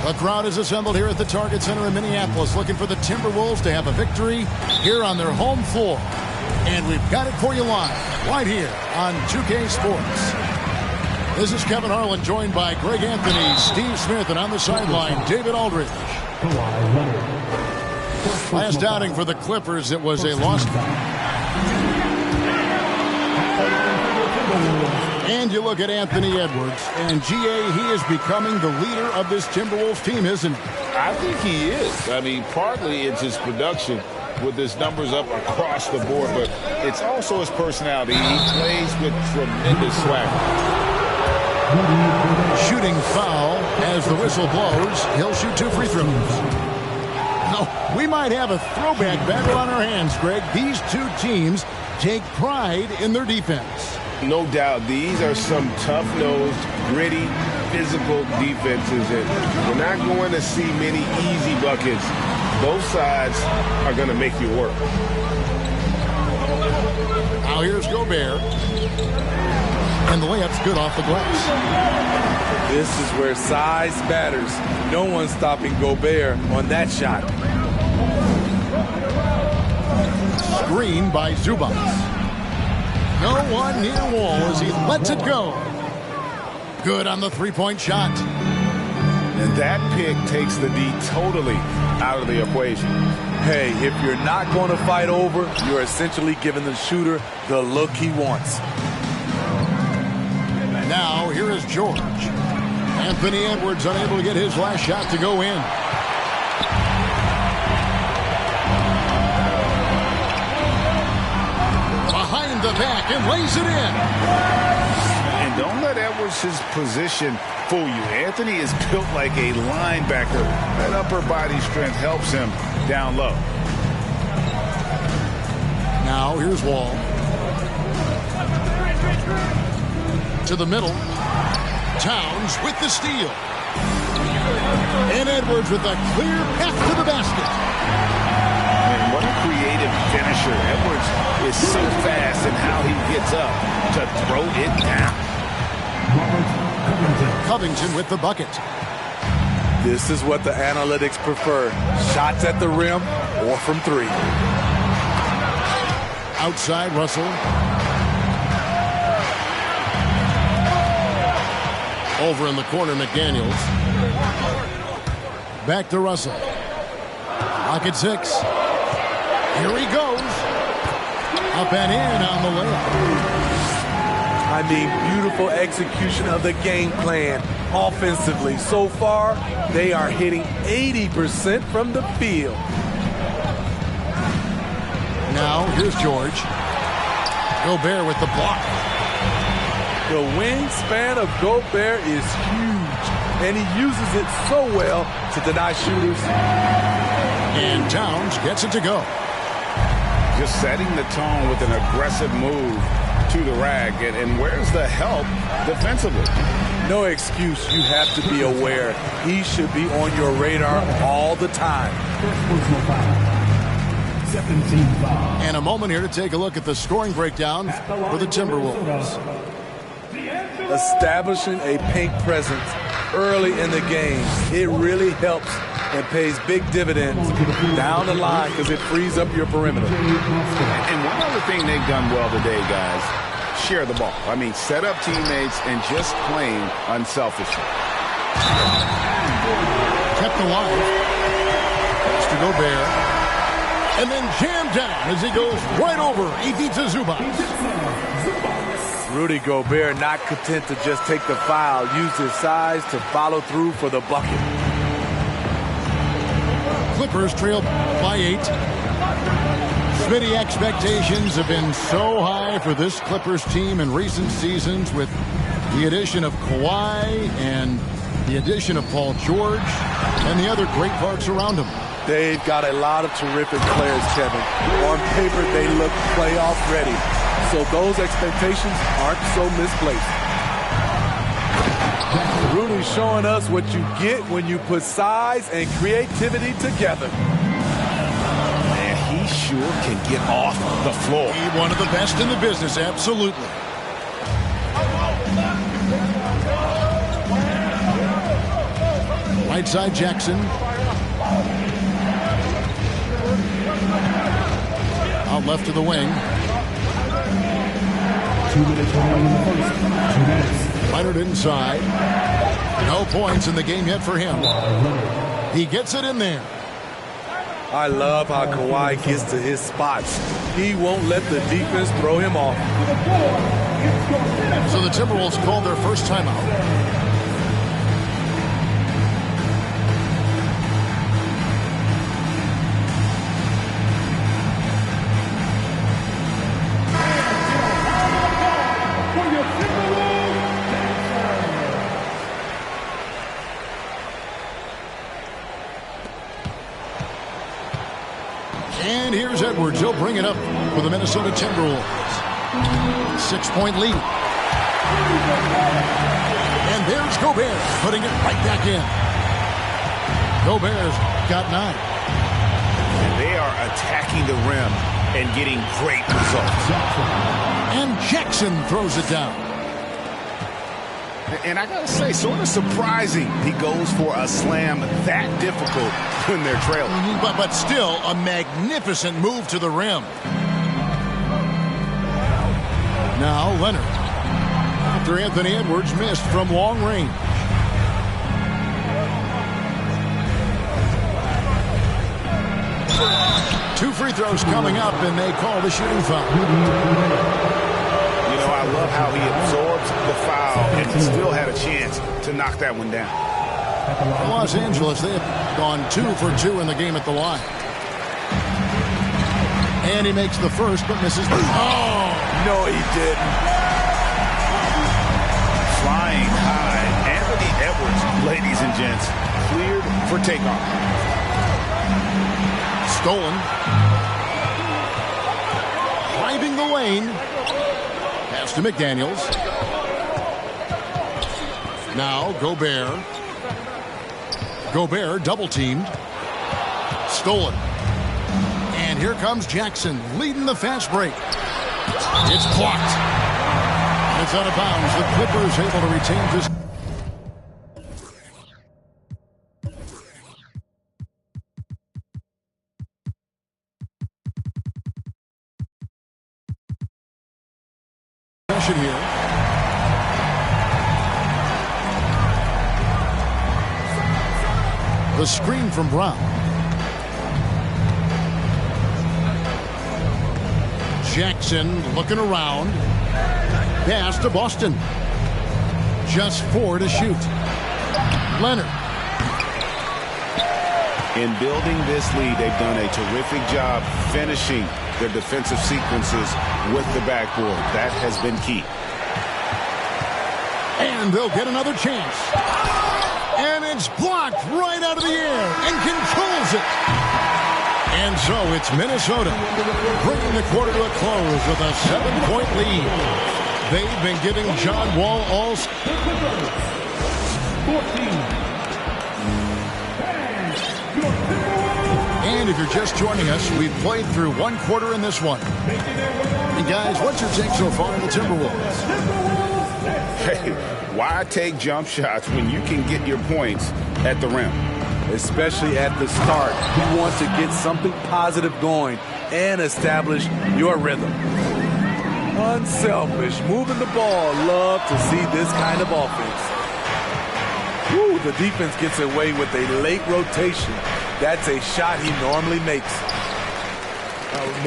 The crowd is assembled here at the Target Center in Minneapolis, looking for the Timberwolves to have a victory here on their home floor. And we've got it for you live, right here on 2K Sports. This is Kevin Harlan, joined by Greg Anthony, Steve Smith, and on the sideline, David Aldridge. Last outing for the Clippers, it was a loss. And you look at Anthony Edwards, and GA, he is becoming the leader of this Timberwolves team, isn't he? I think he is. I mean, partly it's his production with his numbers up across the board, but it's also his personality. He plays with tremendous swagger. Shooting foul as the whistle blows. He'll shoot 2 free throws. No, we might have a throwback battle on our hands, Greg. These two teams take pride in their defense. No doubt, these are some tough-nosed, gritty, physical defenses, and we're not going to see many easy buckets. Both sides are going to make you work. Now here's Gobert. And the layup's good off the glass. This is where size matters. No one's stopping Gobert on that shot. Screen by Zubac. No one near Wall as he lets it go. Good on the three-point shot. And that pick takes the D totally out of the equation. Hey, if you're not going to fight over, you're essentially giving the shooter the look he wants. Now, here is George. Anthony Edwards unable to get his last shot to go in. Behind the back and lays it in. And don't let Edwards' position fool you. Anthony is built like a linebacker. That upper body strength helps him down low. Now, here's Wall. To the middle. Towns with the steal. And Edwards with a clear path to the basket. And what a creative finisher. Edwards is so fast in how he gets up to throw it down. Covington with the bucket. This is what the analytics prefer. Shots at the rim or from three. Outside Russell. Over in the corner, McDaniels. Back to Russell. Lock at 6. Here he goes. Up and in on the layup. I mean, beautiful execution of the game plan offensively. So far, they are hitting 80% from the field. Now, here's George. Gobert with the block. The wingspan of Gobert is huge, and he uses it so well to deny shooters. And Towns gets it to go. Just setting the tone with an aggressive move to the rack. And where's the help defensively? No excuse. You have to be aware. He should be on your radar all the time. And a moment here to take a look at the scoring breakdown for the Timberwolves. Establishing a paint presence early in the game, it really helps and pays big dividends down the line because it frees up your perimeter. And one other thing they've done well today, guys, share the ball. I mean, set up teammates and just playing unselfishly. Kept alive. It's to Gobert. And then jammed down as he goes right over. He beats a Zubac. Rudy Gobert not content to just take the foul, used his size to follow through for the bucket. Clippers trail by 8. Smitty, expectations have been so high for this Clippers team in recent seasons with the addition of Kawhi and the addition of Paul George and the other great parts around him. They've got a lot of terrific players, Kevin. On paper, they look playoff ready. So those expectations aren't so misplaced. Rudy showing us what you get when you put size and creativity together. Man, he sure can get off the floor. One of the best in the business, absolutely. Right side, Jackson. Out left to the wing. 2 minutes remaining in the first. 2 minutes. Leonard inside. No points in the game yet for him. He gets it in there. I love how Kawhi gets to his spots. He won't let the defense throw him off. So the Timberwolves called their first timeout. And here's Edwards. He'll bring it up for the Minnesota Timberwolves. 6-point lead. And there's Gobert putting it right back in. Gobert's got 9. And they are attacking the rim and getting great results. And Jackson throws it down. And I gotta say, sort of surprising he goes for a slam that difficult when they're trailing. But still a magnificent move to the rim. Now Leonard. After Anthony Edwards missed from long range. Two free throws coming up, and they call the shooting foul. You know, I love how he absorbs the foul and still had a chance to knock that one down. Los Angeles, they have gone 2 for 2 in the game at the line. And he makes the first, but misses the... Oh, no, he didn't. Flying high. Anthony Edwards, ladies and gents, cleared for takeoff. Stolen. Driving the lane. Pass to McDaniels. Now Gobert. Gobert double-teamed. Stolen. And here comes Jackson leading the fast break. It's blocked. It's out of bounds. The Clippers able to retain this. Here. The screen from Brown. Jackson looking around. Pass to Boston. Just 4 to shoot. Leonard. In building this lead, they've done a terrific job finishing their defensive sequences with the backboard. That has been key. And they'll get another chance. And it's blocked right out of the air and controls it. And so it's Minnesota bringing the quarter to a close with a 7-point lead. They've been giving John Wall all... 14. And if you're just joining us, we've played through 1 quarter in this one. And guys, what's your take so far on the Timberwolves? Hey, why take jump shots when you can get your points at the rim? Especially at the start. You want to get something positive going and establish your rhythm. Unselfish, moving the ball. Love to see this kind of offense. Woo, the defense gets away with a late rotation. That's a shot he normally makes.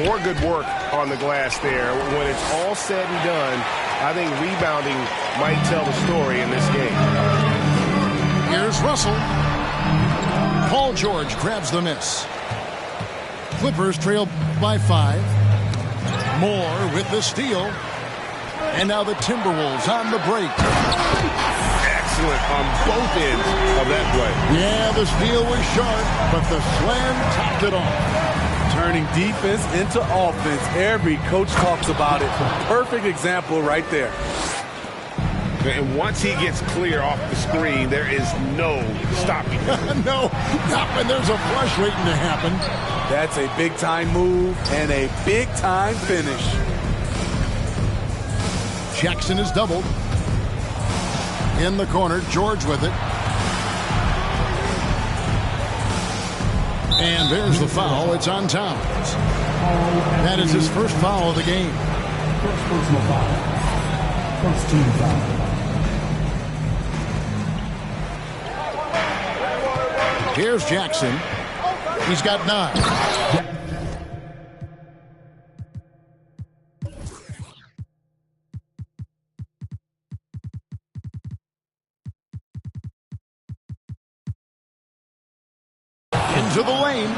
More good work on the glass there. When it's all said and done, I think rebounding might tell the story in this game. Here's Russell. Paul George grabs the miss. Clippers trail by 5. Moore with the steal. And now the Timberwolves on the break. Excellent on both ends of that play. Yeah, the steal was sharp, but the slam topped it off. Turning defense into offense. Every coach talks about it. Perfect example right there. And once he gets clear off the screen, there is no stopping him. No, not when there's a flush waiting to happen. That's a big-time move and a big-time finish. Jackson is doubled. In the corner, George with it. And there's the foul. It's on Towns. That is his first foul of the game. First personal foul. First team foul. Here's Jackson. He's got 9. Into the lane.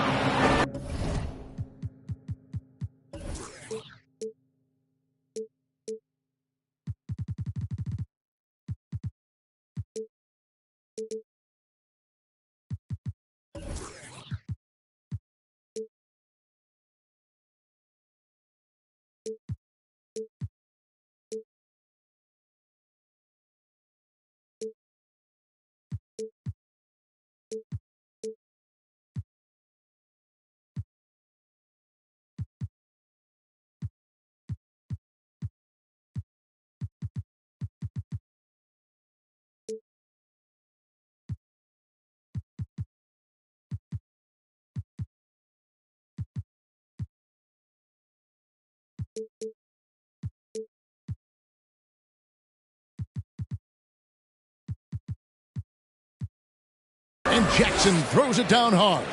And Jackson throws it down hard.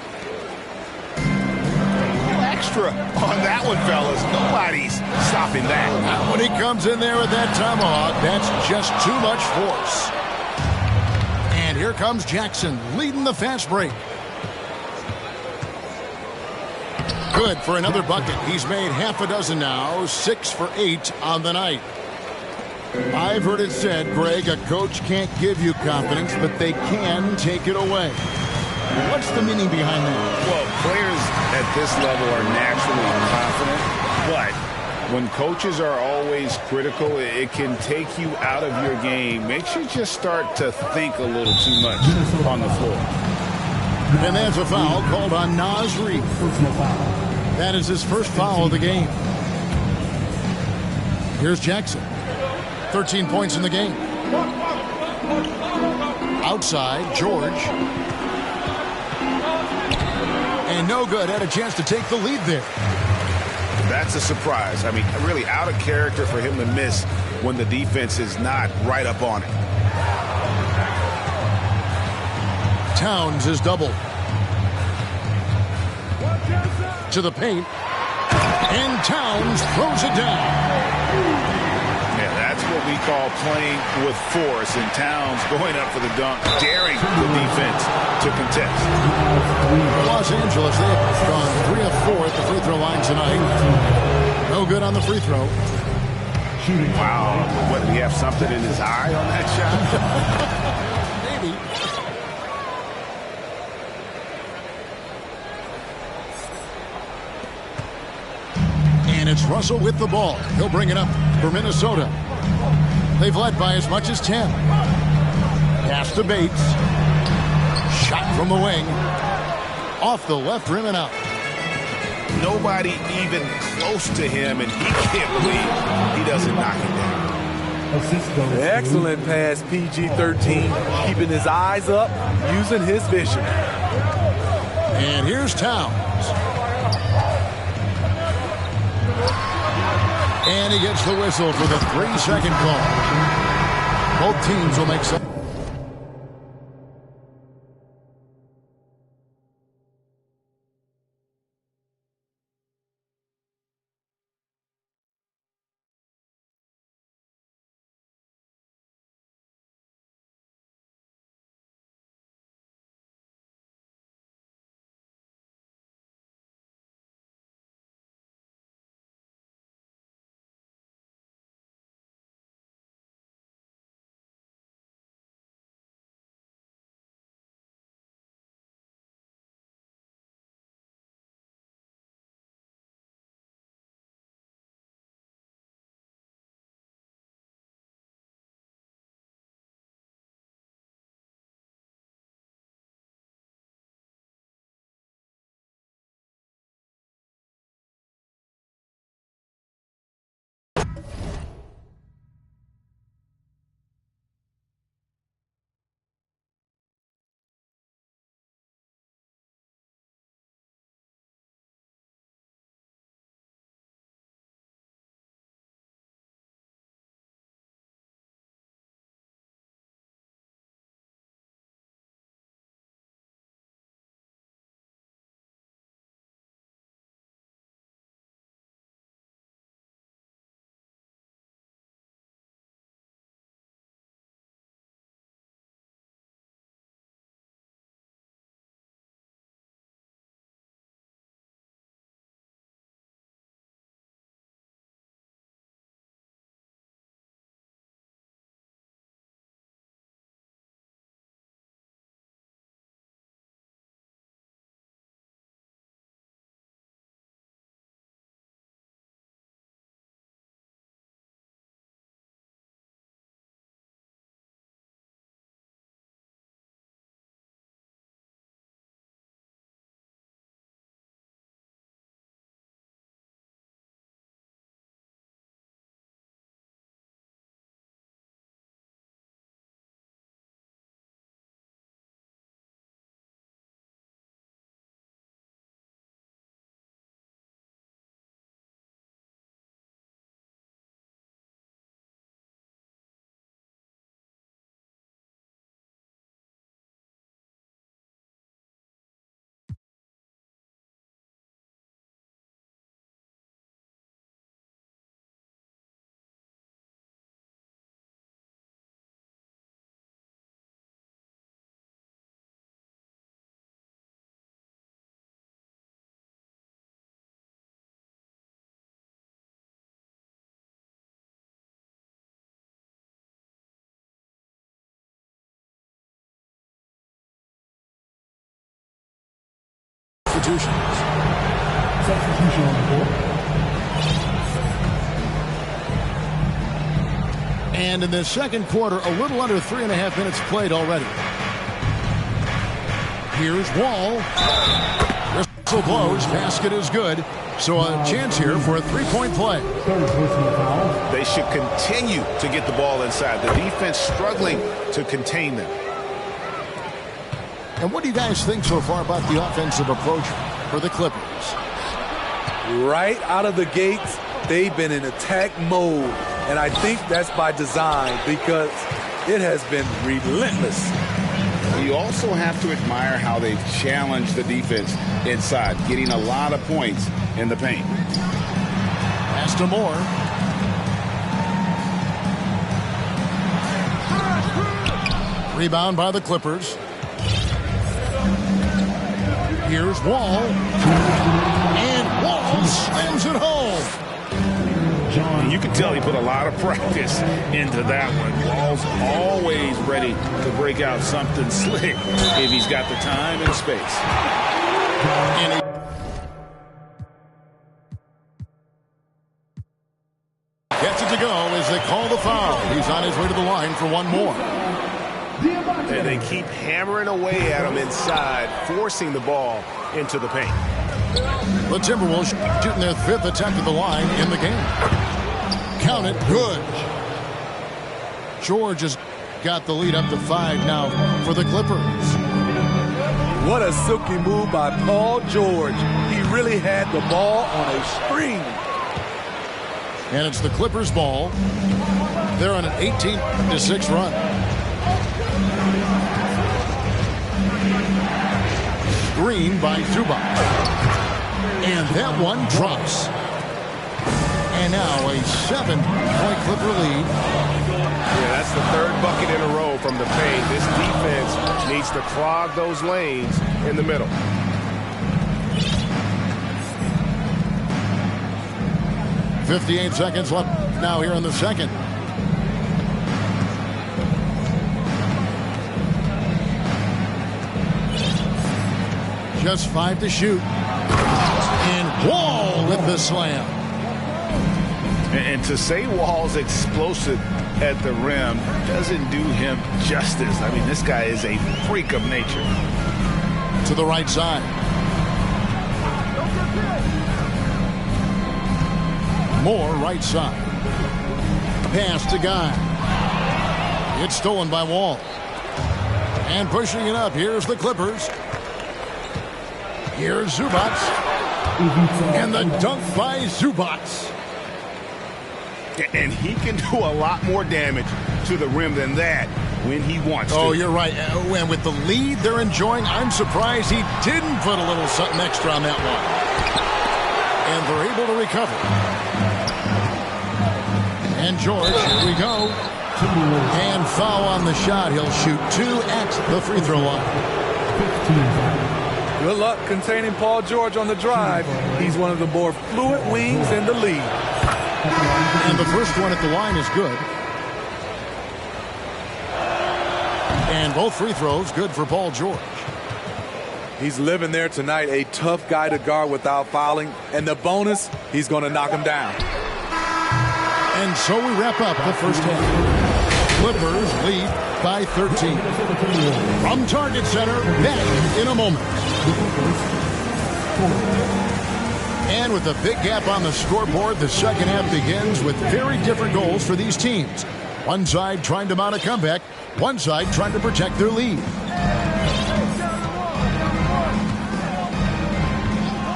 Extra on that one, fellas. Nobody's stopping that. When he comes in there with that tomahawk, that's just too much force. And here comes Jackson leading the fast break. Good for another bucket. He's made half a dozen now, 6 for 8 on the night. I've heard it said, Greg, a coach can't give you confidence, but they can take it away. What's the meaning behind that? Well, players at this level are naturally confident, but when coaches are always critical, it can take you out of your game. Makes you just start to think a little too much on the floor. And that's a foul called on Naz Reid. Personal foul. That is his first foul of the game. Here's Jackson. 13 points in the game. Outside, George. And no good. Had a chance to take the lead there. That's a surprise. I mean, really out of character for him to miss when the defense is not right up on it. Towns is doubled. To the paint. And Towns throws it down. Yeah, that's what we call playing with force. And Towns going up for the dunk, daring the defense to contest. Los Angeles, they have gone 3 of 4 at the free throw line tonight. No good on the free throw. Wow. What, did he have something in his eye on that shot? Maybe. And it's Russell with the ball. He'll bring it up for Minnesota. They've led by as much as 10. Pass to Bates. Shot from the wing. Off the left rim and out. Nobody even close to him, and he can't believe he doesn't knock it down. Assist goes to Excellent pass, PG-13. Keeping his eyes up, using his vision. And here's Towns. And he gets the whistle for the 3-second call. Both teams will make some. substitutions. Substitution on the board. And in the second quarter, a little under 3.5 minutes played already. Here's Wall. Whistle blows. Basket is good. So a chance here for a three-point play. They should continue to get the ball inside. The defense struggling to contain them. And what do you guys think so far about the offensive approach for the Clippers? Right out of the gates, they've been in attack mode. And I think that's by design because it has been relentless. You also have to admire how they've challenged the defense inside, getting a lot of points in the paint. Pass to Moore. Rebound by the Clippers. Here's Wall. And Wall slams it home. You can tell he put a lot of practice into that one. Wall's always ready to break out something slick if he's got the time and space. And he gets it to go as they call the foul. He's on his way to the line for one more. And they keep hammering away at him inside, forcing the ball into the paint. The Timberwolves shooting their 5th attempt at the line in the game. Count it, good. George has got the lead up to 5 now for the Clippers. What a silky move by Paul George. He really had the ball on a string. And it's the Clippers' ball. They're on an 18-6 run. Green by Zubac. And that one drops. And now a 7-point Clipper lead. Yeah, that's the 3rd bucket in a row from the paint. This defense needs to clog those lanes in the middle. .58 seconds left now here in the second. Just 5 to shoot. And Wall with the slam. And to say Wall's explosive at the rim doesn't do him justice. I mean, this guy is a freak of nature. To the right side. Moore right side. Pass to Guy. It's stolen by Wall. And pushing it up. Here's the Clippers. Here's Zubac. And the dunk by Zubac. And he can do a lot more damage to the rim than that when he wants to. Oh, you're right. And with the lead they're enjoying, I'm surprised he didn't put a little something extra on that one. And they're able to recover. And George, here we go. And foul on the shot. He'll shoot 2 at the free throw line. Good luck containing Paul George on the drive. He's one of the more fluid wings in the league. And the first one at the line is good. And both free throws good for Paul George. He's living there tonight, a tough guy to guard without fouling. And the bonus, he's going to knock him down. And so we wrap up the first half. Clippers lead by 13. From Target Center, back in a moment. And with a big gap on the scoreboard, the second half begins with very different goals for these teams. One side trying to mount a comeback, one side trying to protect their lead.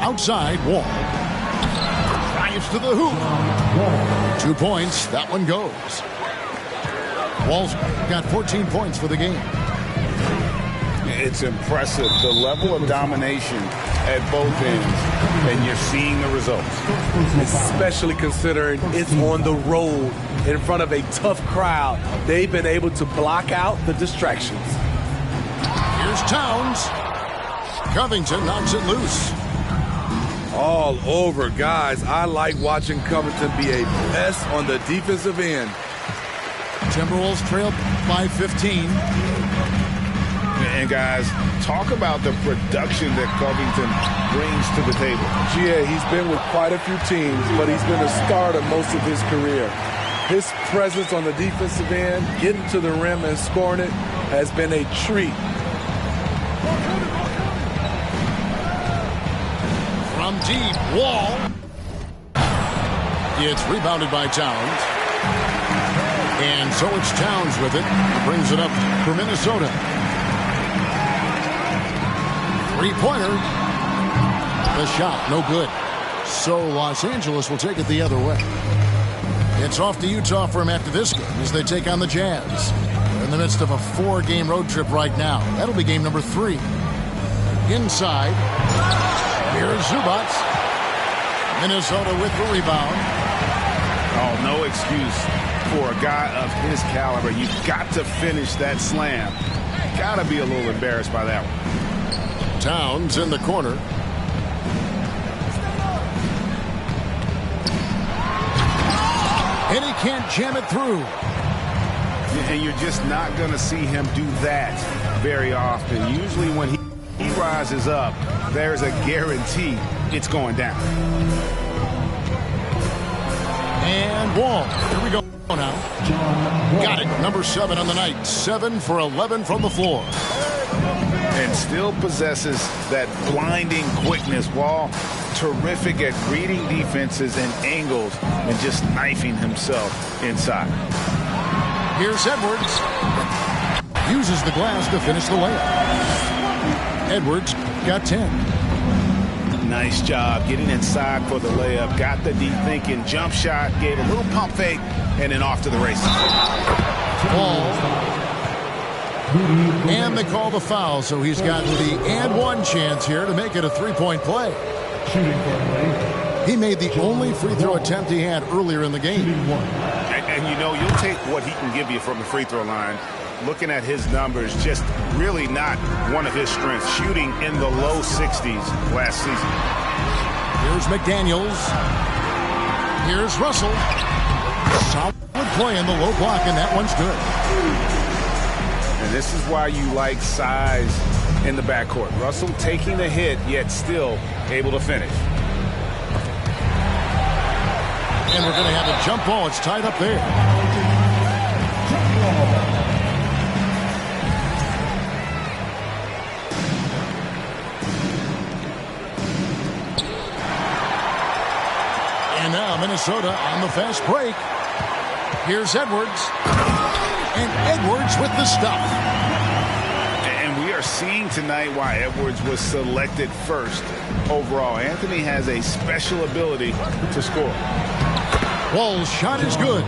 Outside, Wall. Drives to the hoop. 2 points, that one goes. Wall's got 14 points for the game. It's impressive, the level of domination at both ends, and you're seeing the results. Especially considering it's on the road in front of a tough crowd. They've been able to block out the distractions. Here's Towns. Covington knocks it loose. All over, guys. I like watching Covington be a mess on the defensive end. Timberwolves trail by 15. And guys, talk about the production that Covington brings to the table. Yeah, he's been with quite a few teams, but he's been a starter most of his career. His presence on the defensive end, getting to the rim and scoring it, has been a treat. From deep, Wall. It's rebounded by Towns. And so it's Towns with it. He brings it up for Minnesota. Three-pointer. The shot, no good. So Los Angeles will take it the other way. It's off to Utah for him after this game as they take on the Jazz. They're in the midst of a 4-game road trip right now. That'll be game number 3. Inside. Here's Zubac. Minnesota with the rebound. Oh, no excuse for a guy of his caliber. You've got to finish that slam. Got to be a little embarrassed by that one. Towns in the corner. And he can't jam it through. And you're just not going to see him do that very often. Usually when he rises up, there's a guarantee it's going down. And Wall. Here we go now. Got it. Number 7 on the night. 7 for 11 from the floor. And still possesses that blinding quickness. Wall, terrific at reading defenses and angles and just knifing himself inside. Here's Edwards. Uses the glass to finish the layup. Edwards got 10. Nice job getting inside for the layup. Got the deep thinking jump shot. Gave a little pump fake and then off to the races. Ball. And they call the foul, so he's got the and one chance here to make it a 3-point play. He made the only free throw attempt he had earlier in the game. And you know, you'll take what he can give you from the free throw line. Looking at his numbers, just really not one of his strengths. Shooting in the low 60s last season. Here's McDaniels. Here's Russell. Solid play in the low block, and that one's good. And this is why you like size in the backcourt. Russell taking the hit, yet still able to finish. And we're going to have a jump ball. It's tied up there. And now Minnesota on the fast break. Here's Edwards. And Edwards with the stuff. And we are seeing tonight why Edwards was selected first overall. Anthony has a special ability to score. Wall's shot is good.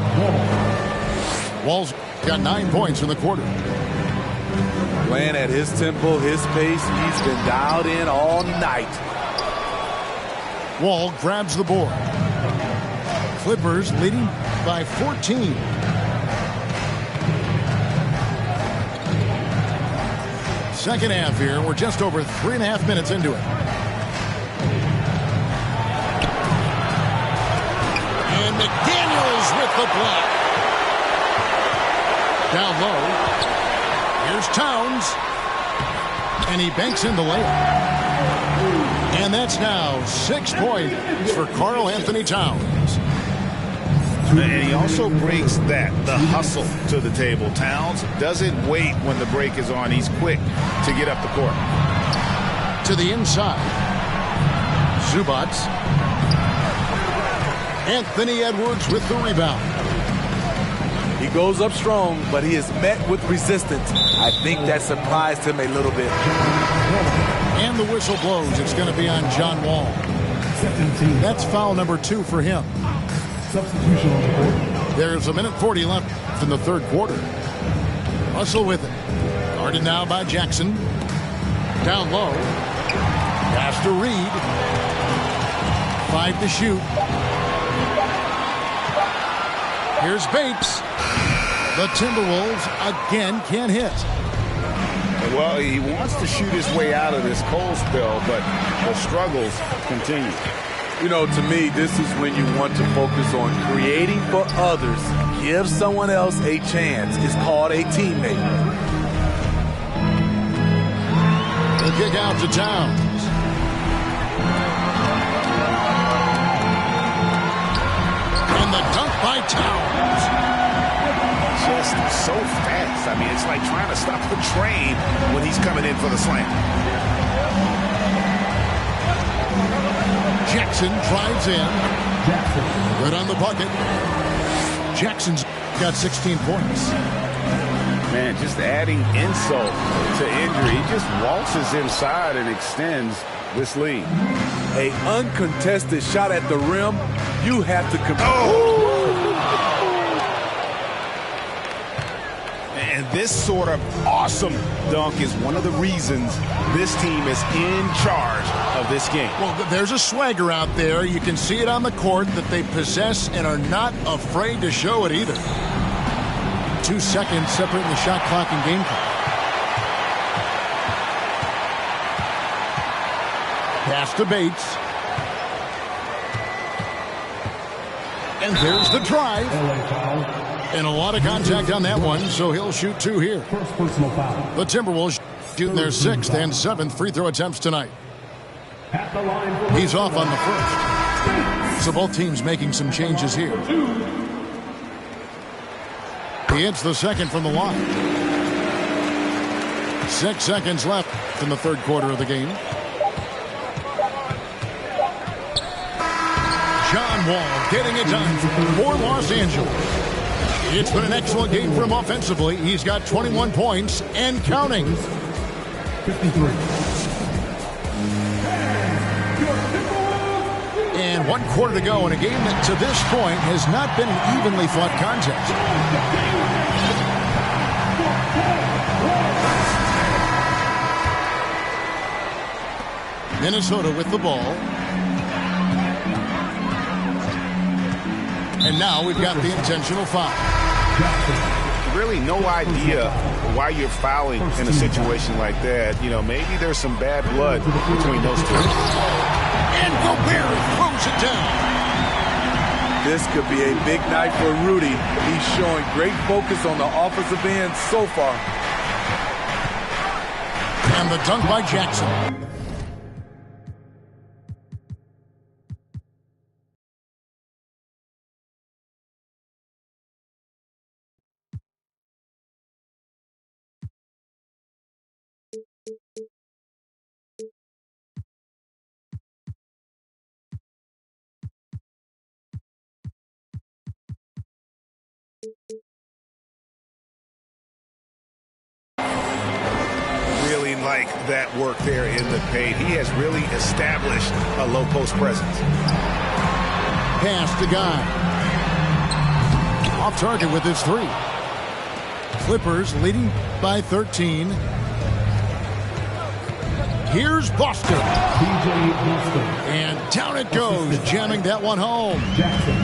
Wall's got 9 points in the quarter. Playing at his tempo, his pace, he's been dialed in all night. Wall grabs the board. Clippers leading by 14. Second half here. We're just over 3.5 minutes into it. And McDaniels with the block. Down low. Here's Towns. And he banks in the layup. And that's now 6 points for Karl Anthony Towns. And he also brings the hustle to the table. Towns doesn't wait when the break is on. He's quick to get up the court. To the inside. Zubac. Anthony Edwards with the rebound. He goes up strong, but he is met with resistance. I think that surprised him a little bit. And the whistle blows. It's going to be on John Wall. That's foul number 2 for him. Substitution on the court. There's 1:40 left in the third quarter. Russell with it. Guarded now by Jackson. Down low. Pass to Reed. 5 to shoot. Here's Bates. The Timberwolves again can't hit. Well, he wants to shoot his way out of this cold spell, but the struggles continue. You know, to me, this is when you want to focus on creating for others. Give someone else a chance. It's called a teammate. kick out to Towns. And the dunk by Towns. Just so fast. I mean, it's like trying to stop a train when he's coming in for the slam. Jackson drives in. Good on the bucket. Jackson's got 16 points. Man, just adding insult to injury. He just waltzes inside and extends this lead. A uncontested shot at the rim, you have to compete. And this sort of awesome dunk is one of the reasons this team is in charge of this game. Well, there's a swagger out there. You can see it on the court that they possess and are not afraid to show it either. 2 seconds separating the shot clock and game clock. Pass to Bates. And there's the drive. And a lot of contact on that one, so he'll shoot 2 here. First personal foul. The Timberwolves shooting their 6th and 7th free throw attempts tonight. At the line for He's off on the first. So both teams making some changes here. He hits the second from the line. 6 seconds left in the third quarter of the game. John Wall getting it done for Los Angeles. It's been an excellent game for him offensively. He's got 21 points and counting. 53. And 1 quarter to go in a game that to this point has not been an evenly fought contest. Minnesota with the ball. And now we've got the intentional foul. Really no idea why you're fouling in a situation like that. You know, maybe there's some bad blood between those two. And Gobert throws it down. This could be a big night for Rudy. He's showing great focus on the offensive end so far. And the dunk by Jackson. Really like that work there in the paint. He has really established a low post presence. Pass to Guy. Off target with his 3. Clippers leading by 13. Here's Boston. DJ Boston. And down it goes, jamming that one home. Jackson.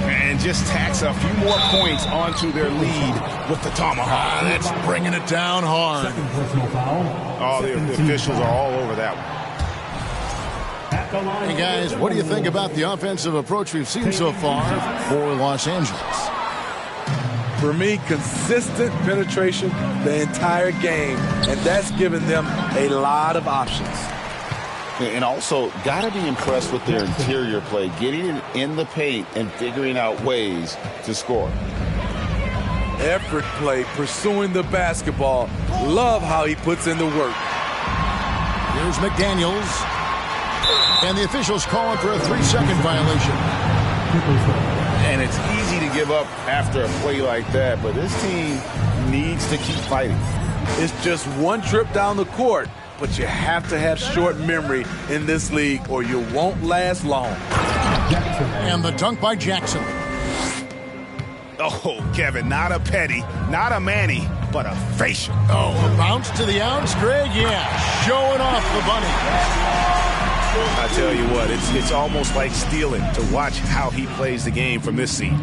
And just tacks a few more points onto their lead with the tomahawk. That's bringing it down hard. Second personal foul. Oh, the officials are all over that one. At the line. Hey guys, what do you think about the offensive approach we've seen so far for Los Angeles? For me, consistent penetration the entire game, and that's given them a lot of options. And also, got to be impressed with their interior play, getting it in the paint and figuring out ways to score. Effort play, pursuing the basketball. Love how he puts in the work. Here's McDaniels. And the officials calling for a 3-second violation. And it's easy to give up after a play like that, but this team needs to keep fighting. It's just one trip down the court, but you have to have short memory in this league or you won't last long. Jackson. And the dunk by Jackson. Oh, Kevin, not a petty, not a Manny, but a facial. Oh, a bounce to the outs, Greg? Yeah, showing off the bunny. I tell you what, it's almost like stealing to watch how he plays the game from this seat.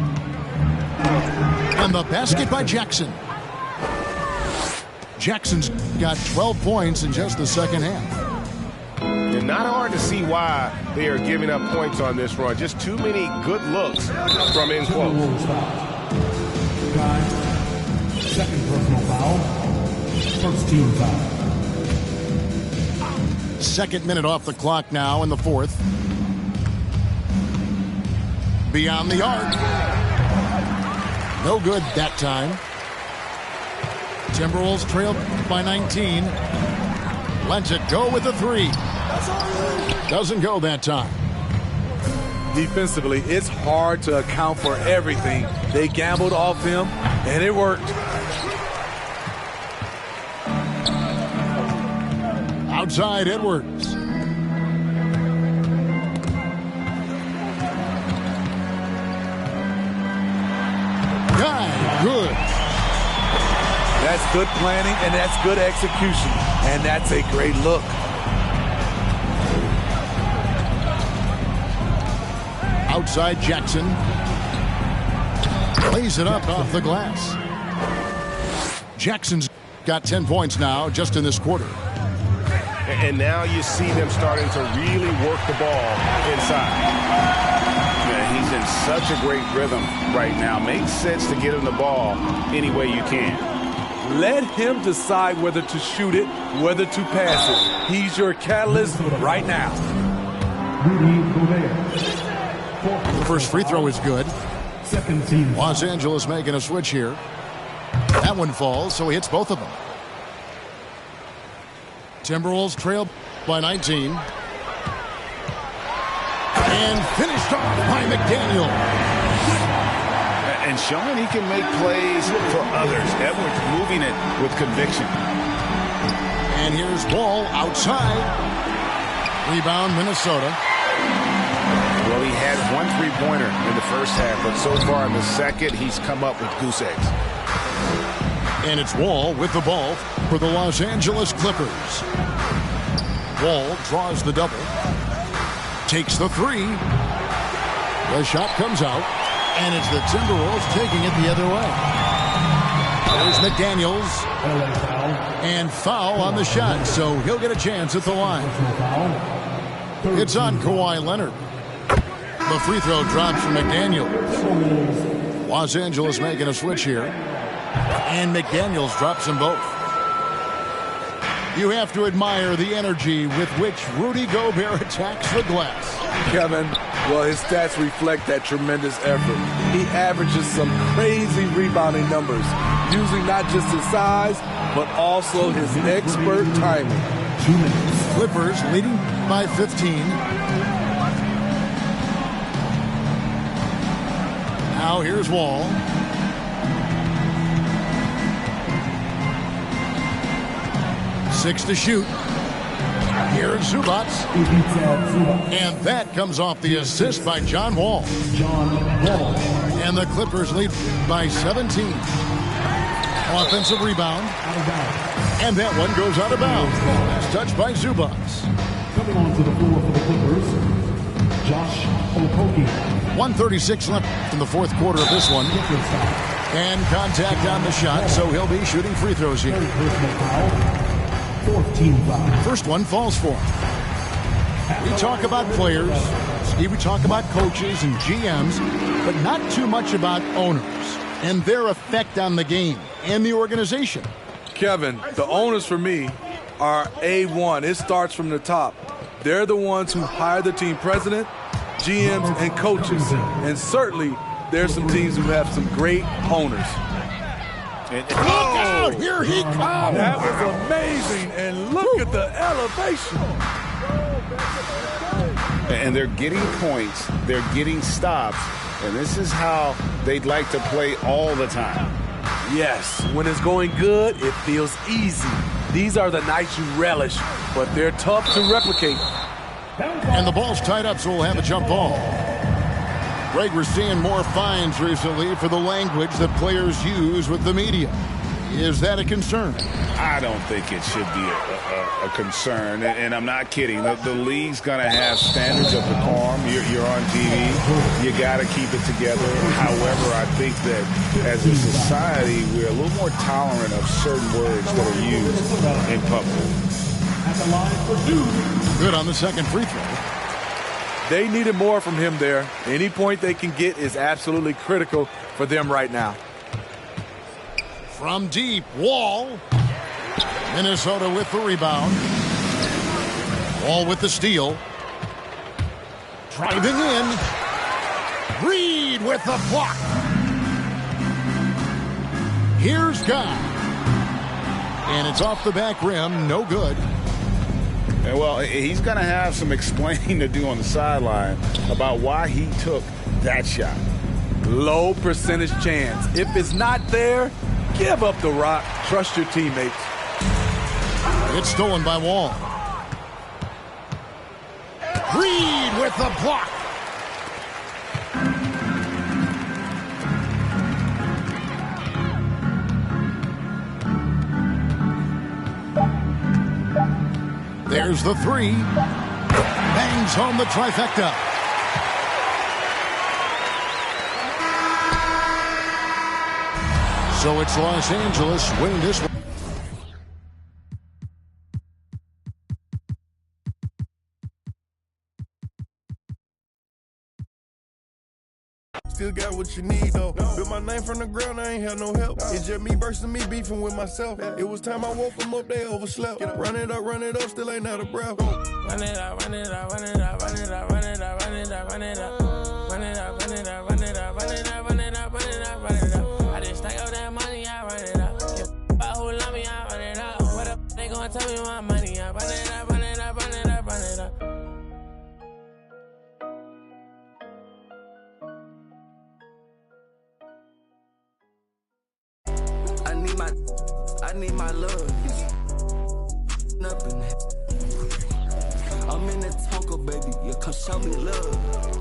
And the basket by Jackson. Jackson's got 12 points in just the second half. And not hard to see why they are giving up points on this run. Just too many good looks from in close. Timberwolves foul. Guy. Second personal foul. First team foul. Second minute off the clock now in the fourth. Beyond the arc. No good that time. Timberwolves trail by 19. Lets it go with a three. Doesn't go that time. Defensively, it's hard to account for everything. They gambled off him, and it worked. Outside Edwards. Guy, good. That's good planning, and that's good execution. And that's a great look. Outside Jackson. Lays it up off the glass. Jackson's got 10 points now just in this quarter. And now you see them starting to really work the ball inside. Yeah, he's in such a great rhythm right now. Makes sense to get him the ball any way you can. Let him decide whether to shoot it, whether to pass it. He's your catalyst right now. The first free throw is good. Second team. Los Angeles making a switch here. That one falls, so he hits both of them. Timberwolves trail by 19. And finished off by McDaniel. And showing he can make plays for others. Edwards moving it with conviction. And here's Wall outside. Rebound Minnesota. Well, he had one three-pointer in the first half, but so far in the second, he's come up with goose eggs. And it's Wall with the ball for the Los Angeles Clippers. Wall draws the double. Takes the three. The shot comes out. And it's the Timberwolves taking it the other way. There's McDaniels. And foul on the shot, so he'll get a chance at the line. It's on Kawhi Leonard. The free throw drops from McDaniels. Los Angeles making a switch here. And McDaniels drops them both. You have to admire the energy with which Rudy Gobert attacks the glass. Kevin, well, his stats reflect that tremendous effort. He averages some crazy rebounding numbers, using not just his size, but also his expert timing. 2 minutes. Clippers leading by 15. Now here's Wall. Six to shoot. Here's Zubac. And that comes off the assist by John Wall. And the Clippers lead by 17. Offensive rebound. And that one goes out of bounds. Last touch by Zubac. Coming onto the floor for the Clippers, Josh Okogie. 1:36 left in the fourth quarter of this one. And contact on the shot, so he'll be shooting free throws here. First one falls for him. We talk about players, we talk about coaches and GMs, but not too much about owners and their effect on the game and the organization. Kevin, the owners for me are A1. It starts from the top. They're the ones who hire the team president, GMs, and coaches. And certainly, there's some teams who have some great owners. Look out! Here he comes! That was amazing, and look at the elevation. And they're getting points, they're getting stops, and this is how they'd like to play all the time. Yes, when it's going good, it feels easy. These are the nights you relish, but they're tough to replicate. And the ball's tied up, so we'll have a jump ball. Greg, we're seeing more fines recently for the language that players use with the media. Is that a concern? I don't think it should be a concern, and I'm not kidding. The league's going to have standards of decorum. You're on TV. You got to keep it together. However, I think that as a society, we're a little more tolerant of certain words that are used in public. Good on the second free throw. They needed more from him there. Any point they can get is absolutely critical for them right now. From deep, Wall. Minnesota with the rebound. Wall with the steal. Driving in. Reed with the block. Here's Guy. And it's off the back rim. No good. And well, he's going to have some explaining to do on the sideline about why he took that shot. Low percentage chance. If it's not there, give up the rock. Trust your teammates. It's stolen by Wall. Reed with the block. There's the three. Bangs home the trifecta. So it's Los Angeles winning this one. Still got what you need though. Built my name from the ground, I ain't had no help. It's just me versus me beefing with myself. It was time I woke them up, they overslept. Run it up, still ain't out of breath. Run it up, run it up, run it up, run it up, run it up, run it up, run it up. Run it up, run it up, run it up, run it up, run it up, run it up, run it up. I just stack up that money, I run it up. About who love me, I run it up. What up, they gon' tell me my money, I run it up, run it up, run it up, run it up. I need my love. I'm in the Tonka, baby. You come show me love.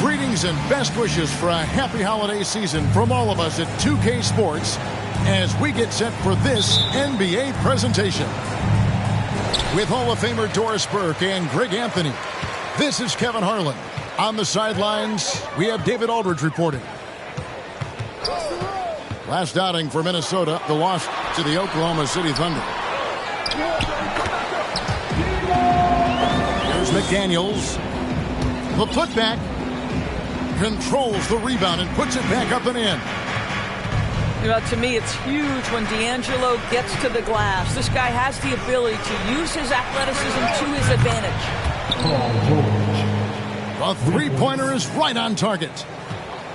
Greetings and best wishes for a happy holiday season from all of us at 2K Sports as we get set for this NBA presentation. With Hall of Famer Doris Burke and Greg Anthony, this is Kevin Harlan. On the sidelines, we have David Aldridge reporting. Last outing for Minnesota, the loss to the Oklahoma City Thunder. Here's McDaniels. The putback. Controls the rebound and puts it back up and in. You know, to me, it's huge when D'Angelo gets to the glass. This guy has the ability to use his athleticism to his advantage. The three-pointer is right on target.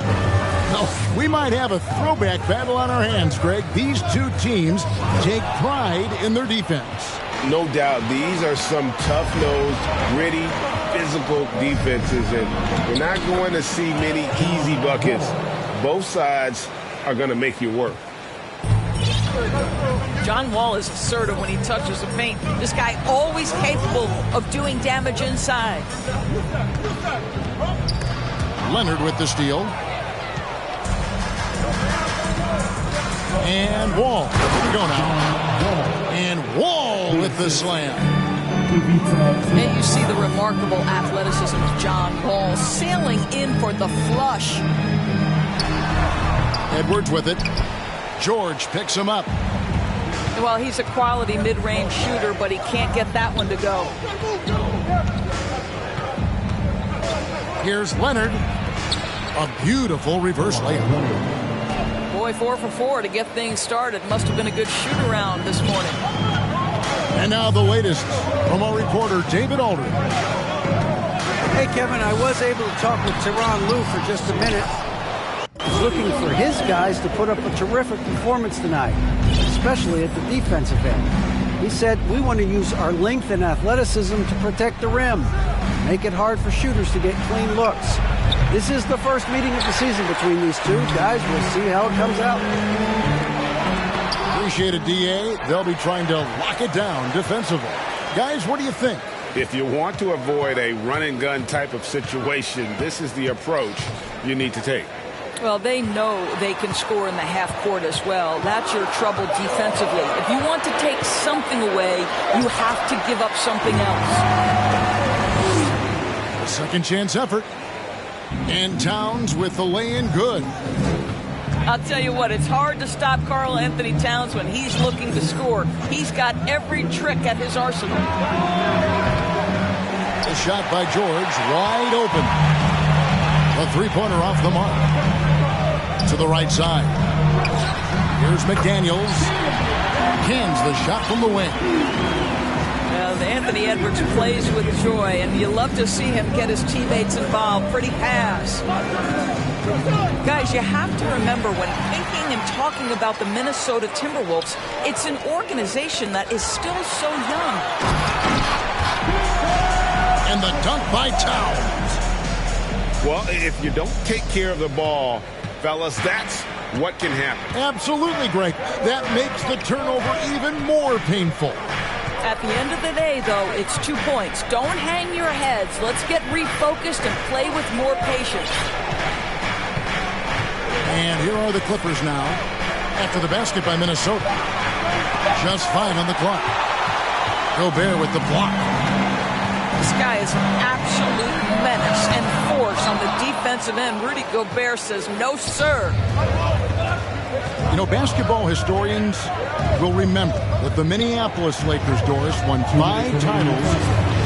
Now, we might have a throwback battle on our hands, Greg. These two teams take pride in their defense. No doubt, these are some tough-nosed, gritty, physical defenses, and we're not going to see many easy buckets. Both sides are going to make you work. John Wall is assertive when he touches the paint. This guy always capable of doing damage inside. Leonard with the steal. And Wall. Here we go now. And Wall with the slam. And you see the remarkable athleticism of John Wall sailing in for the flush. Edwards with it. George picks him up. Well, he's a quality mid-range shooter, but he can't get that one to go. Here's Leonard. A beautiful reverse layup. Boy, 4 for 4 to get things started. Must have been a good shoot-around this morning. And now the latest from our reporter, David Aldridge. Hey, Kevin, I was able to talk with Tyronn Lue for just a minute. He's looking for his guys to put up a terrific performance tonight, especially at the defensive end. He said, we want to use our length and athleticism to protect the rim, make it hard for shooters to get clean looks. This is the first meeting of the season between these two guys. We'll see how it comes out. Appreciate it, DA. They'll be trying to lock it down defensively. Guys, what do you think? If you want to avoid a run-and-gun type of situation, this is the approach you need to take. Well, they know they can score in the half court as well. That's your trouble defensively. If you want to take something away, you have to give up something else. A second chance effort. And Towns with the lay-in good. I'll tell you what, it's hard to stop Karl Anthony Towns when he's looking to score. He's got every trick at his arsenal. A shot by George, wide open. A three-pointer off the mark. To the right side. Here's McDaniels. Cans the shot from the wing. Anthony Edwards plays with joy, and you love to see him get his teammates involved. Pretty pass. Guys, you have to remember when thinking and talking about the Minnesota Timberwolves, it's an organization that is still so young. And the dunk by Towns. Well, if you don't take care of the ball, fellas, that's what can happen. Absolutely, Greg. That makes the turnover even more painful. At the end of the day, though, it's 2 points. Don't hang your heads. Let's get refocused and play with more patience. And here are the Clippers now after the basket by Minnesota. Just 5 on the clock. Gobert with the block. This guy is an absolute menace and force on the defensive end. Rudy Gobert says, no, sir. You know, basketball historians will remember that the Minneapolis Lakers, Doris, won 5 titles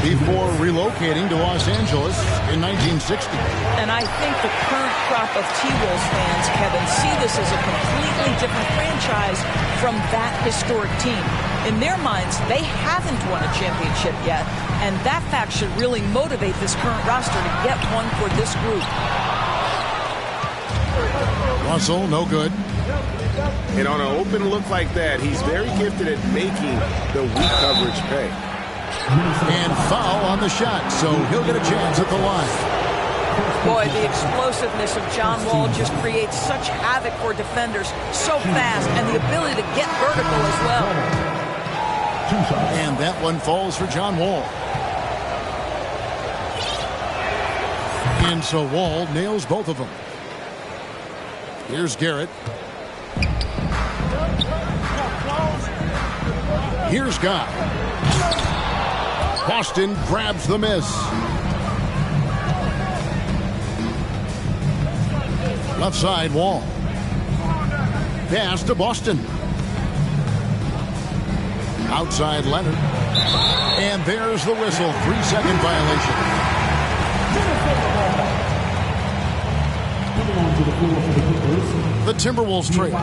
before relocating to Los Angeles in 1960. And I think the current crop of T-Wolves fans, Kevin, see this as a completely different franchise from that historic team. In their minds, they haven't won a championship yet, and that fact should really motivate this current roster to get one for this group. Russell, no good. And on an open look like that, he's very gifted at making the weak coverage pay. And foul on the shot, so he'll get a chance at the line. Boy, the explosiveness of John Wall just creates such havoc for defenders, so fast, and the ability to get vertical as well. And that one falls for John Wall. And so Wall nails both of them. Here's Garrett. Here's Guy. Boston grabs the miss. Left side, Wall. Pass to Boston. Outside Leonard. And there's the whistle. 3-second violation. The Timberwolves trade.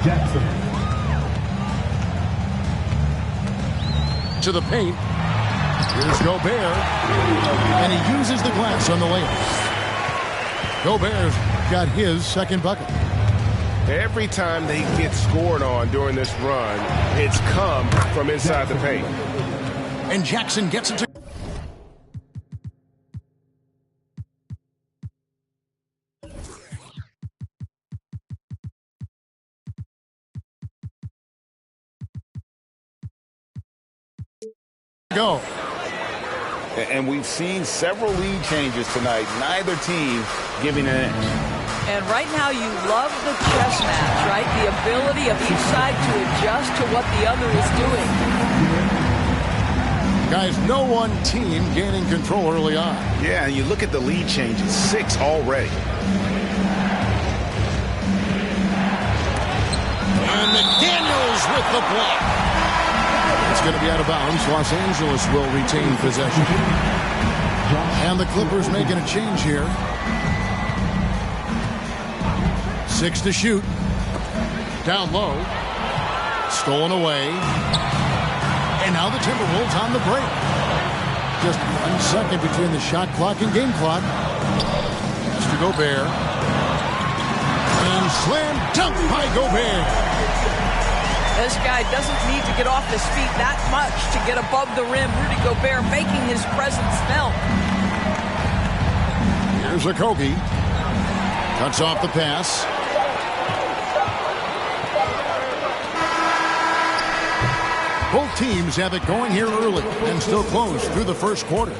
Jackson. To the paint. Here's Gobert. And he uses the glass on the layup. Gobert's got his second bucket. Every time they get scored on during this run, it's come from inside the paint. And Jackson gets it to go. And we've seen several lead changes tonight. Neither team giving an inch. And right now you love the chess match, right? The ability of each side to adjust to what the other is doing. Guys, no one team gaining control early on. Yeah, and you look at the lead changes, 6 already. And McDaniels with the block. It's going to be out of bounds. Los Angeles will retain possession. And the Clippers making a change here. 6 to shoot. Down low. Stolen away. And now the Timberwolves on the break. Just 1 second between the shot clock and game clock. Pass to Gobert. And slam dunk by Gobert. This guy doesn't need to get off his feet that much to get above the rim. Rudy Gobert making his presence felt. Here's Okogie. Cuts off the pass. Both teams have it going here early and still close through the first quarter.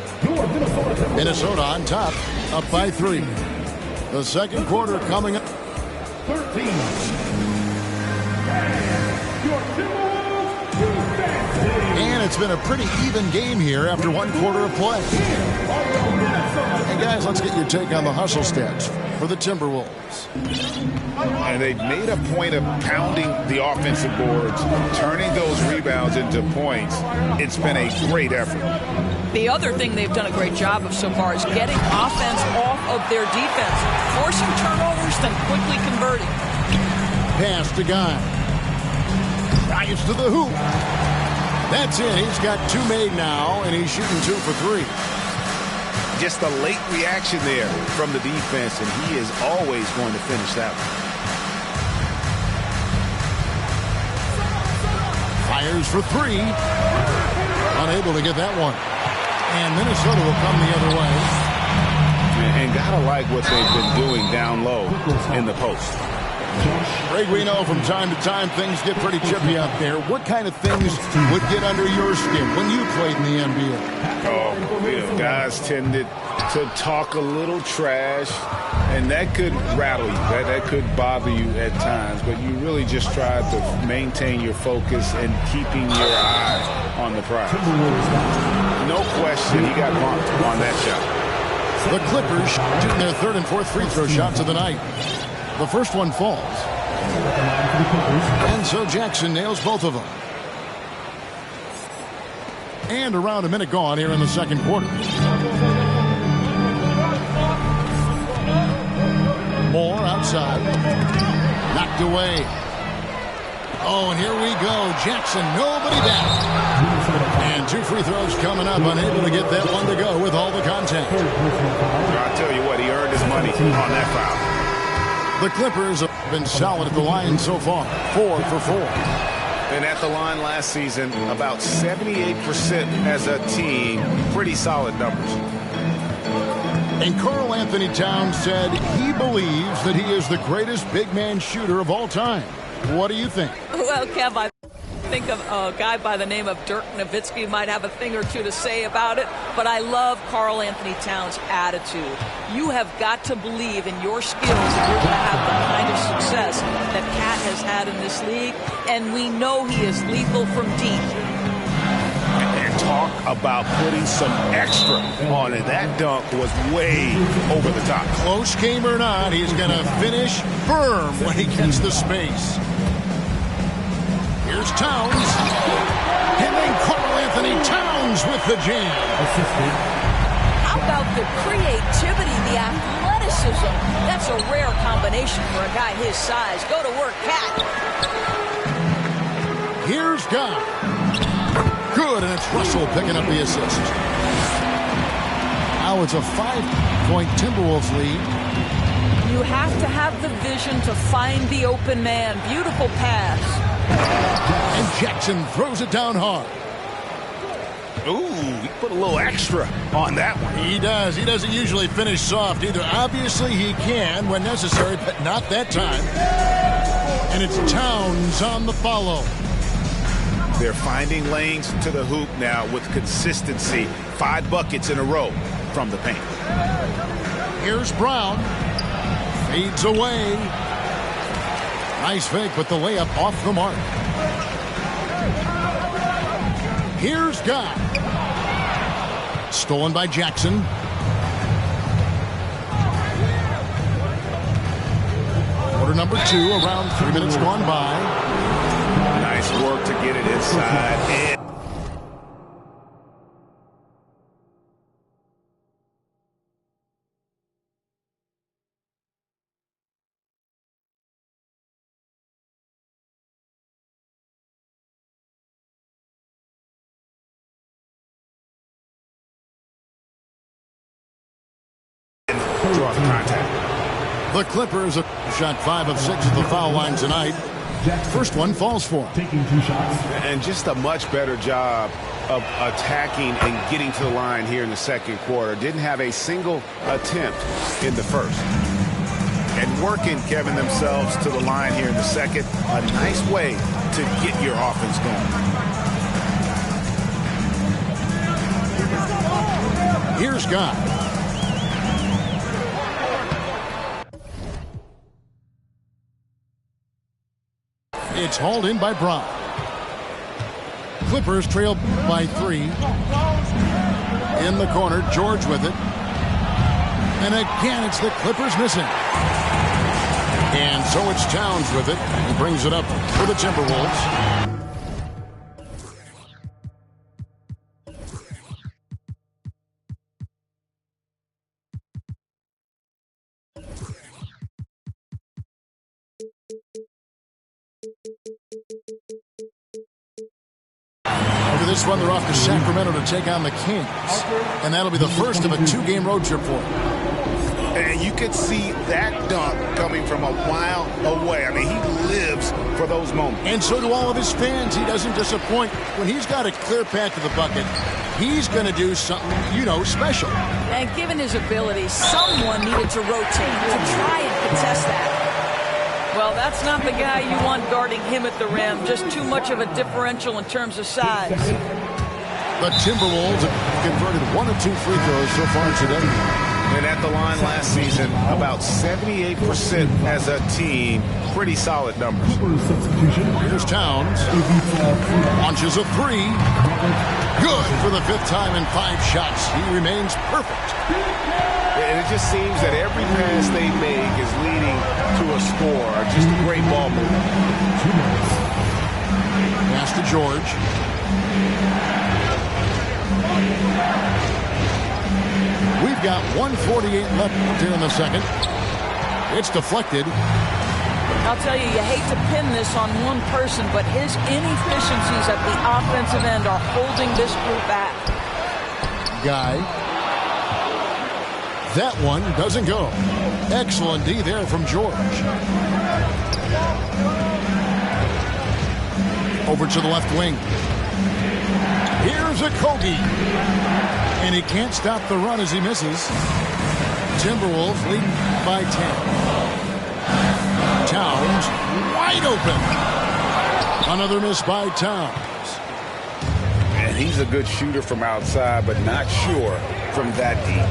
Minnesota on top, up by 3. The second quarter coming up. 13. And it's been a pretty even game here after 1 quarter of play. Hey guys, let's get your take on the hustle stats for the Timberwolves. And they've made a point of pounding the offensive boards, turning those rebounds into points. It's been a great effort. The other thing they've done a great job of so far is getting offense off of their defense, forcing turnovers, then quickly converting. Pass to Guy. Drives to the hoop. That's it. He's got 2 made now, and he's shooting 2 for 3. Just a late reaction there from the defense, and he is always going to finish that one. Fires for 3. Unable to get that one. And Minnesota will come the other way. And gotta like what they've been doing down low in the post. Greg, we know from time to time things get pretty chippy out there. What kind of things would get under your skin when you played in the NBA? Oh, guys tended to talk a little trash, and that could rattle you. That could bother you at times, but you really just try to maintain your focus and keeping your eye on the prize. No question, he got bumped on that shot. The Clippers shooting their 3rd and 4th free throw shots of the night. The first one falls. And so Jackson nails both of them. And around a minute gone here in the second quarter. Moore outside. Knocked away. Oh, and here we go. Jackson, nobody back. And 2 free throws coming up. Unable to get that one to go with all the contact. I'll tell you what, he earned his money on that foul. The Clippers have been solid at the line so far, 4 for 4. And at the line last season, about 78% as a team. Pretty solid numbers. And Karl Anthony Towns said he believes that he is the greatest big man shooter of all time. What do you think? Well, Kev, I think of a guy by the name of Dirk Nowitzki might have a thing or two to say about it, but I love Karl Anthony Towns' attitude. You have got to believe in your skills if you're going to have the kind of success that Cat has had in this league, and we know he is lethal from deep. And talk about putting some extra on it. That dunk was way over the top. Close game or not, he's going to finish firm when he gets the space. Here's Towns. And then Karl Anthony Towns with the jam. How about the creativity, the athleticism? That's a rare combination for a guy his size. Go to work, Cat. Here's Guy. Good, and it's Russell picking up the assist. Now it's a 5-point Timberwolves lead. You have to have the vision to find the open man. Beautiful pass. And Jackson throws it down hard. Ooh, he put a little extra on that one. He does. He doesn't usually finish soft either. Obviously, he can when necessary, but not that time. And it's Towns on the follow. They're finding lanes to the hoop now with consistency. 5 buckets in a row from the paint. Here's Brown. Fades away. Nice fake, but the layup off the mark. Here's Guy. Stolen by Jackson. Quarter number 2, around 3 minutes gone by. Nice work to get it inside. And draw the contact. The Clippers have shot 5 of 6 at the foul line tonight. First one falls for him. Taking 2 shots. And just a much better job of attacking and getting to the line here in the second quarter. Didn't have a single attempt in the first. And working, Kevin, themselves to the line here in the second. A nice way to get your offense going. Here's Guy. It's hauled in by Brown. Clippers trail by 3. In the corner, George with it. And again, it's the Clippers missing. And so it's Towns with it. He brings it up for the Timberwolves. Over this one, they're off to Sacramento to take on the Kings. And that'll be the first of a 2-game road trip for them. And you could see that dunk coming from a while away. I mean, he lives for those moments. And so do all of his fans. He doesn't disappoint. When he's got a clear path to the bucket, he's going to do something, special. And given his ability, someone needed to rotate to try and contest that. Well, that's not the guy you want guarding him at the rim. Just too much of a differential in terms of size. The Timberwolves have converted 1 of 2 free throws so far today. And at the line last season, about 78% as a team. Pretty solid numbers. Here's Towns. Launches a 3. Good for the 5th time in 5 shots. He remains perfect. And it just seems that every pass they make is leading to a score. Just a great ball movement. Pass to George. We've got 1:48 left here in the second. It's deflected. I'll tell you hate to pin this on one person, but his inefficiencies at the offensive end are holding this group back. Guy. That one doesn't go. Excellent D there from George. Over to the left wing. Here's a Kogi. And he can't stop the run as he misses. Timberwolves lead by 10. Towns wide open. Another miss by Towns. And he's a good shooter from outside, but not sure from that deep.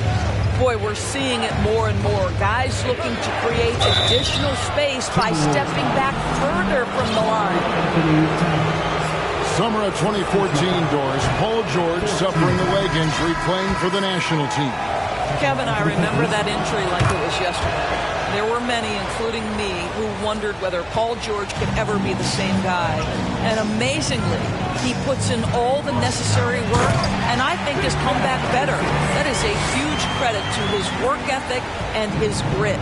Boy, we're seeing it more and more. Guys looking to create additional space by stepping back further from the line. Summer of 2014, Doris. Paul George suffering a leg injury playing for the national team. Kevin, I remember that injury like it was yesterday. There were many, including me, who wondered whether Paul George could ever be the same guy. And amazingly, he puts in all the necessary work, and I think has come back better. That is a huge credit to his work ethic and his grit.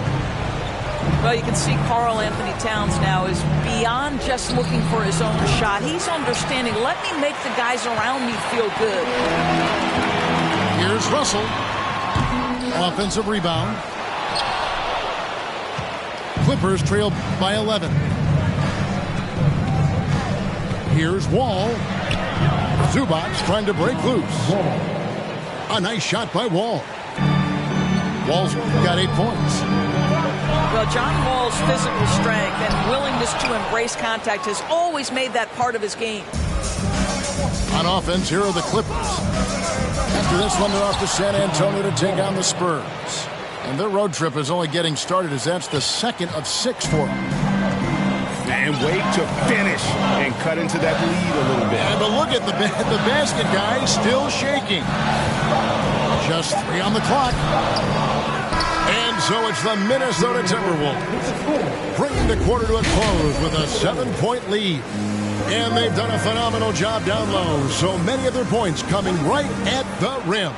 Well, you can see Karl Anthony Towns now is beyond just looking for his own shot. He's understanding, let me make the guys around me feel good. Here's Russell. Offensive rebound. Clippers trail by 11. Here's Wall. Zubac trying to break loose. A nice shot by Wall. Wall's got 8 points. Well, John Wall's physical strength and willingness to embrace contact has always made that part of his game. On offense, here are the Clippers. After this one, they're off to San Antonio to take on the Spurs. And their road trip is only getting started as that's the 2nd of 6 for them. And wait to finish and cut into that lead a little bit. Yeah, but look at the basket, guys, still shaking. Just 3 on the clock. And so it's the Minnesota Timberwolves bringing the quarter to a close with a 7-point lead. And they've done a phenomenal job down low. So many of their points coming right at the rim.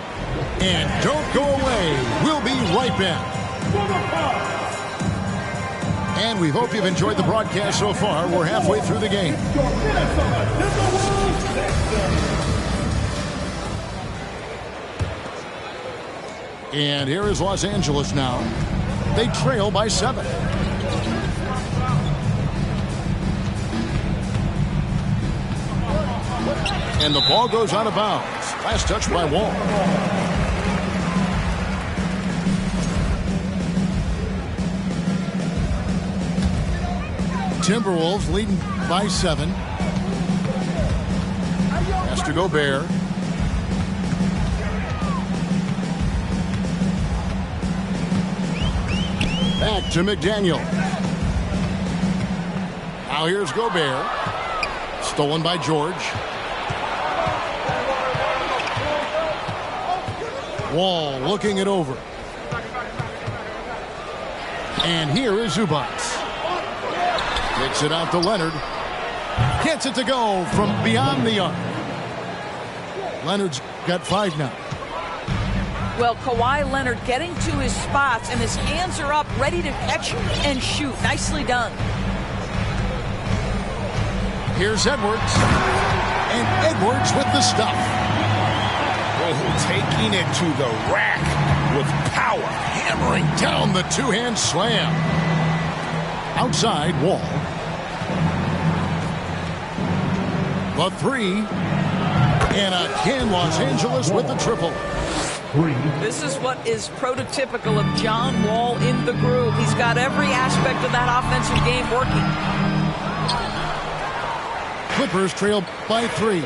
And don't go away. We'll be right back. And we hope you've enjoyed the broadcast so far. We're halfway through the game. And here is Los Angeles now. They trail by 7. And the ball goes out of bounds. Last touch by Wall. Timberwolves leading by 7. Has to Gobert. Back to McDaniel. Now here's Gobert. Stolen by George. Wall looking it over. And here is Zubac. Kicks it out to Leonard. Gets it to go from beyond the arc. Leonard's got 5 now. Well, Kawhi Leonard getting to his spots, and his hands are up, ready to catch and shoot. Nicely done. Here's Edwards. And Edwards with the stuff. Oh, taking it to the rack with power. Hammering down the two-hand slam. Outside Wall. The 3. And again, Los Angeles with the triple. This is what is prototypical of John Wall in the groove. He's got every aspect of that offensive game working. Clippers trail by 3.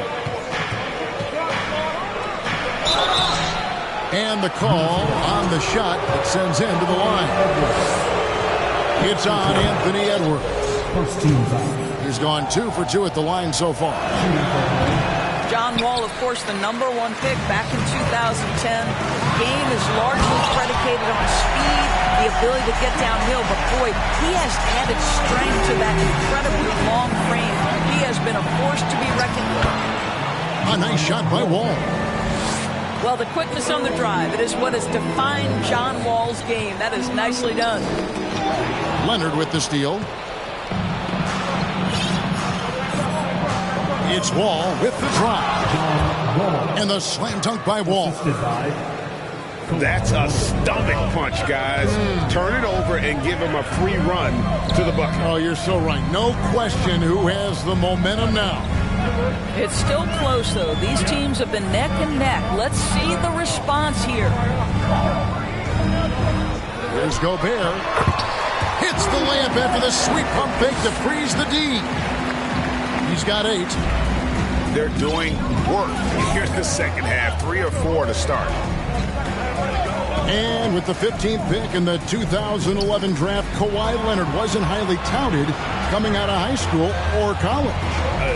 And the call on the shot that sends him to the line. It's on Anthony Edwards. First team foul. He's gone 2 for 2 at the line so far. John Wall, of course, the #1 pick back in 2010. Game is largely predicated on speed, the ability to get downhill, but boy, he has added strength to that incredibly long frame. He has been a force to be reckoned with. A nice shot by Wall. Well, the quickness on the drive, it is what has defined John Wall's game. That is nicely done. Leonard with the steal. It's Wall with the drive. And the slam dunk by Wall. That's a stomach punch, guys. Turn it over and give him a free run to the bucket. Oh, you're so right. No question who has the momentum now. It's still close, though. These teams have been neck and neck. Let's see the response here. Here's Gobert. Hits the layup after the sweep pump fake to freeze the D. He's got 8. They're doing work here in the second half. 3 or 4 to start. And with the 15th pick in the 2011 draft, Kawhi Leonard wasn't highly touted coming out of high school or college.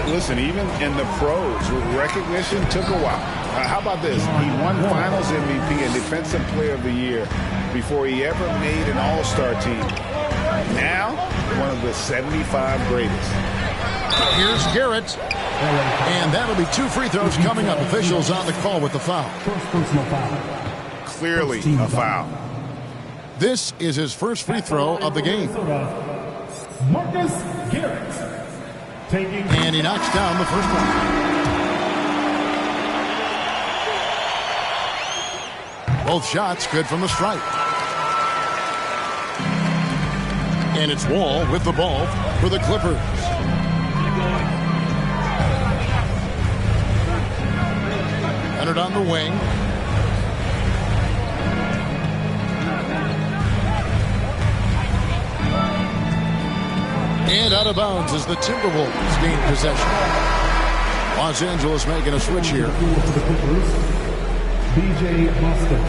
Listen, even in the pros, recognition took a while. How about this? He won Finals MVP and Defensive Player of the Year before he ever made an All-Star team. Now, one of the 75 greatest. Here's Garrett. And that'll be 2 free throws coming up. Officials on the call with the foul. First personal foul. Clearly a foul. This is his first free throw of the game. Marcus Garrett. Taking. And he knocks down the first one. Both shots good from the stripe. And it's Wall with the ball for the Clippers. Leonard on the wing. And out of bounds as the Timberwolves gain possession. Los Angeles making a switch here. B.J. Boston.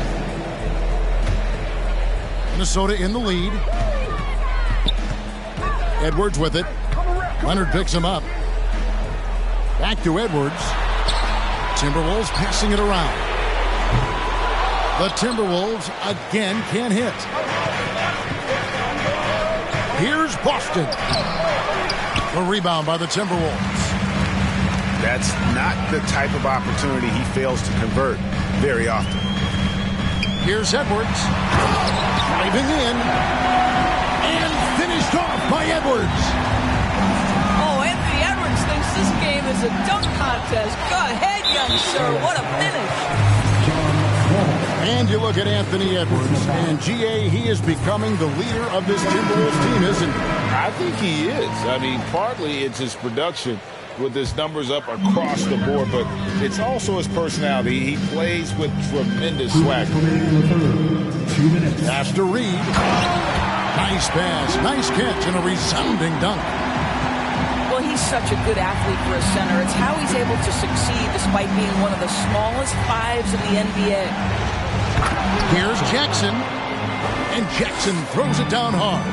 Minnesota in the lead. Edwards with it. Leonard picks him up. Back to Edwards. Timberwolves passing it around. The Timberwolves again can't hit. Here's Boston. A rebound by the Timberwolves. That's not the type of opportunity he fails to convert very often. Here's Edwards. Driving in. And finished off by Edwards. Oh, Anthony Edwards thinks this game is a dunk contest. Go ahead, young sir. What a finish. And you look at Anthony Edwards, and G.A., he is becoming the leader of this Timberwolves team, isn't he? I think he is. I mean, partly it's his production with his numbers up across the board, but it's also his personality. He plays with tremendous swagger. Pass to Reed. Nice pass, nice catch, and a resounding dunk. Well, he's such a good athlete for a center. It's how he's able to succeed despite being one of the smallest fives in the NBA. Here's Jackson. And Jackson throws it down hard.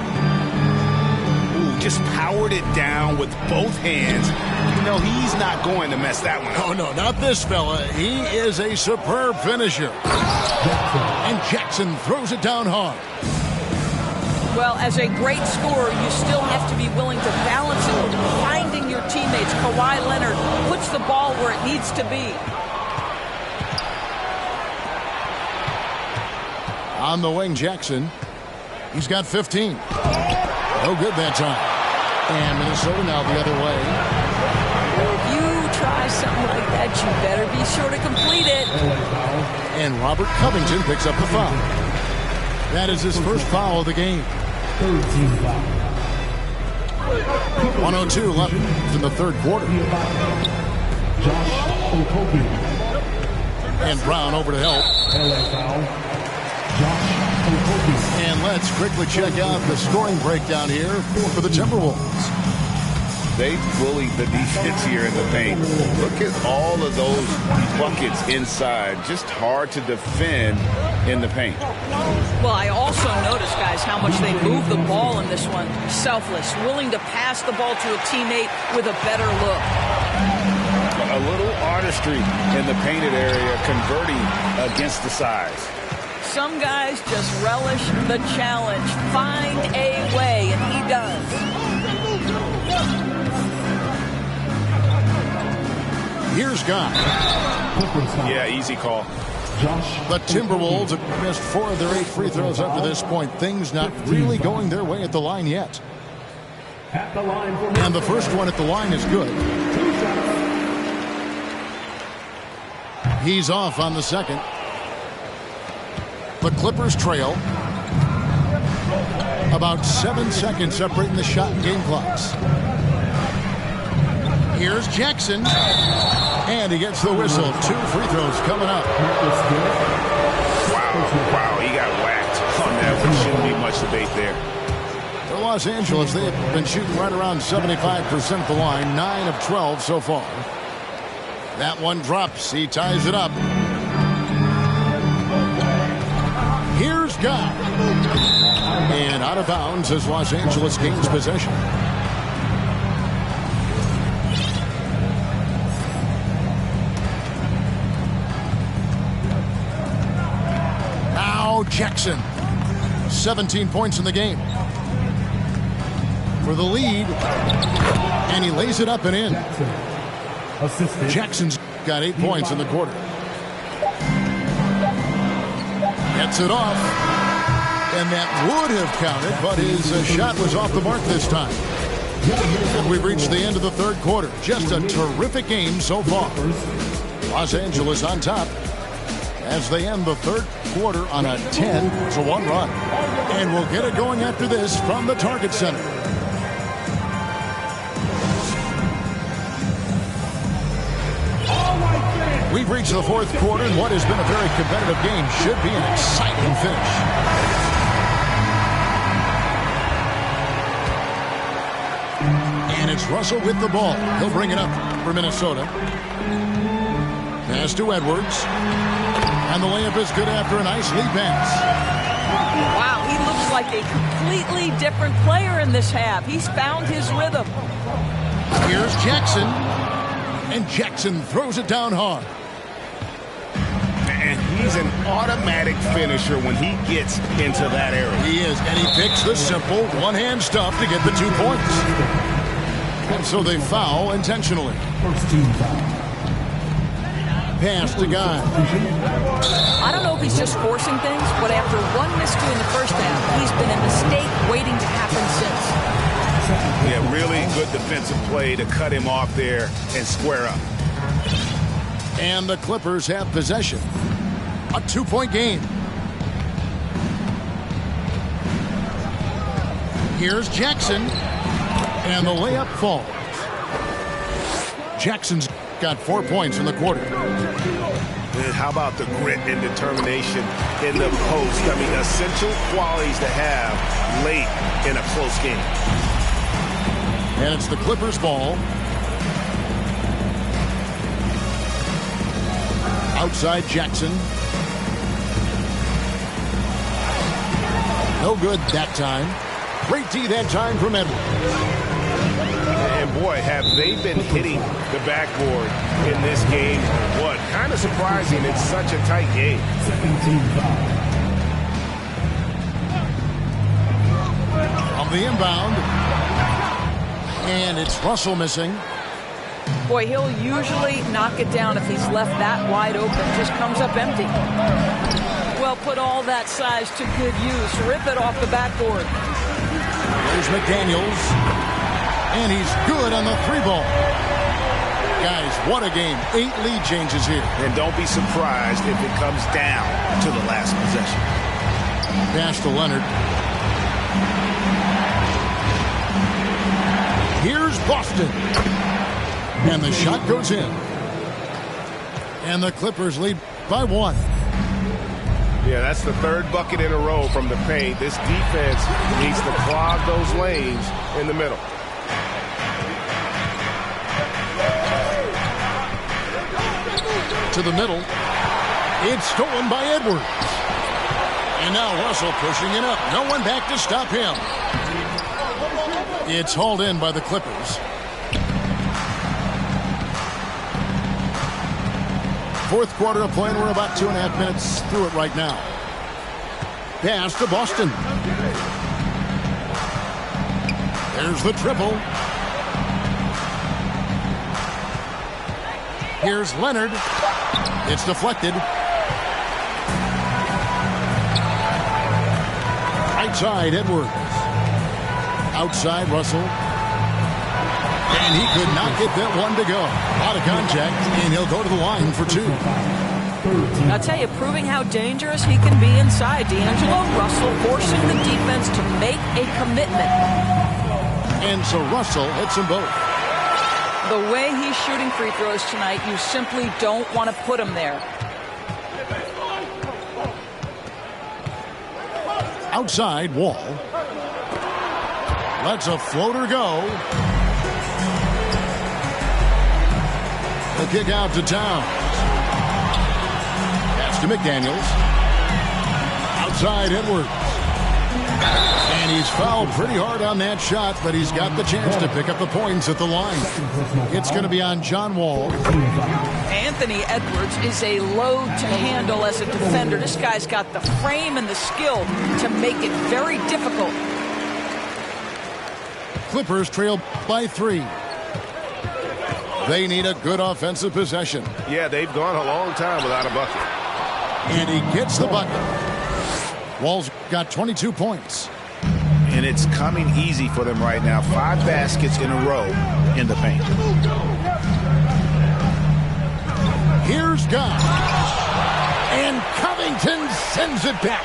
Ooh, just powered it down with both hands. You know, he's not going to mess that one up. Oh, no, not this fella. He is a superb finisher. And Jackson throws it down hard. Well, as a great scorer, you still have to be willing to balance it with finding your teammates. Kawhi Leonard puts the ball where it needs to be. On the wing, Jackson. He's got 15. No good that time. And Minnesota now the other way. If you try something like that, you better be sure to complete it. And Robert Covington picks up the foul. That is his first foul of the game. 1:02 left in the third quarter. And Brown over to help. And let's quickly check out the scoring breakdown here for the Timberwolves. They bullied the defense here in the paint. Look at all of those buckets inside. Just hard to defend in the paint. Well, I also noticed, guys, how much they move the ball in this one. Selfless, willing to pass the ball to a teammate with a better look. A little artistry in the painted area, converting against the size. Some guys just relish the challenge. Find a way, and he does. Here's Guy. Yeah, easy call. The Timberwolves have missed 4 of their 8 free throws up to this point. Things not really going their way at the line yet. And the first one at the line is good. He's off on the second. The Clippers trail. About 7 seconds separating the shot and game clocks. Here's Jackson. And he gets the whistle. 2 free throws coming up. Wow, he got whacked on that one. Shouldn't be much debate there. For Los Angeles, they have been shooting right around 75% at the line. 9 of 12 so far. That one drops. He ties it up. Here's Guy. And out of bounds as Los Angeles gains possession. Now Jackson. 17 points in the game. For the lead. And he lays it up and in. Jackson's got 8 points in the quarter. Gets it off. And that would have counted, but his shot was off the mark this time. And we've reached the end of the third quarter. Just a terrific game so far. Los Angeles on top as they end the third quarter on a 10-1 run. And we'll get it going after this from the Target Center. We've reached the fourth quarter, and what has been a very competitive game should be an exciting finish. And it's Russell with the ball. He'll bring it up for Minnesota. Pass to Edwards. And the layup is good after a nice lead pass. Wow, he looks like a completely different player in this half. He's found his rhythm. Here's Jackson. And Jackson throws it down hard. And he's an automatic finisher when he gets into that area. He is, and he picks the simple one-hand stuff to get the 2 points. And so they foul intentionally. First team foul. Pass to Guy. I don't know if he's just forcing things, but after one miscue in the first half, he's been a mistake waiting to happen since. Yeah, really good defensive play to cut him off there and square up. And the Clippers have possession. A 2-point game. Here's Jackson. And the layup falls. Jackson's got 4 points in the quarter. And how about the grit and determination in the post? I mean, essential qualities to have late in a close game. And it's the Clippers' ball. Outside Jackson. No good that time. Great D that time from Edwards. And boy, have they been hitting the backboard in this game. What? Kind of surprising. It's such a tight game. Second team foul. On the inbound. And it's Russell missing. Boy, he'll usually knock it down if he's left that wide open. Just comes up empty. Well, put all that size to good use. Rip it off the backboard. There's McDaniels. And he's good on the 3-ball. Guys, what a game. 8 lead changes here. And don't be surprised if it comes down to the last possession. Pass to Leonard. Here's Boston. And the shot goes in. And the Clippers lead by 1. Yeah, that's the 3rd bucket in a row from the paint. This defense needs to clog those lanes in the middle. To the middle. It's stolen by Edwards. And now Russell pushing it up. No one back to stop him. It's hauled in by the Clippers. Fourth quarter of play, and we're about 2.5 minutes through it right now. Pass to Boston. There's the triple. Here's Leonard. It's deflected. Right side, Edwards. Outside, Russell. And he could not get that one to go. Out of contact, and he'll go to the line for 2. I'll tell you, proving how dangerous he can be inside. D'Angelo Russell forcing the defense to make a commitment. And so Russell hits them both. The way he's shooting free throws tonight, you simply don't want to put him there. Outside, Wall. Lets a floater go. The kick out to Towns. Pass to McDaniels. Outside, Edwards. And he's fouled pretty hard on that shot, but he's got the chance to pick up the points at the line. It's going to be on John Wall. Anthony Edwards is a load to handle as a defender. This guy's got the frame and the skill to make it very difficult. Clippers trail by 3. They need a good offensive possession. Yeah, they've gone a long time without a bucket. And he gets the bucket. Wall's got 22 points. And it's coming easy for them right now. 5 baskets in a row in the paint. Here's Guy. And Covington sends it back.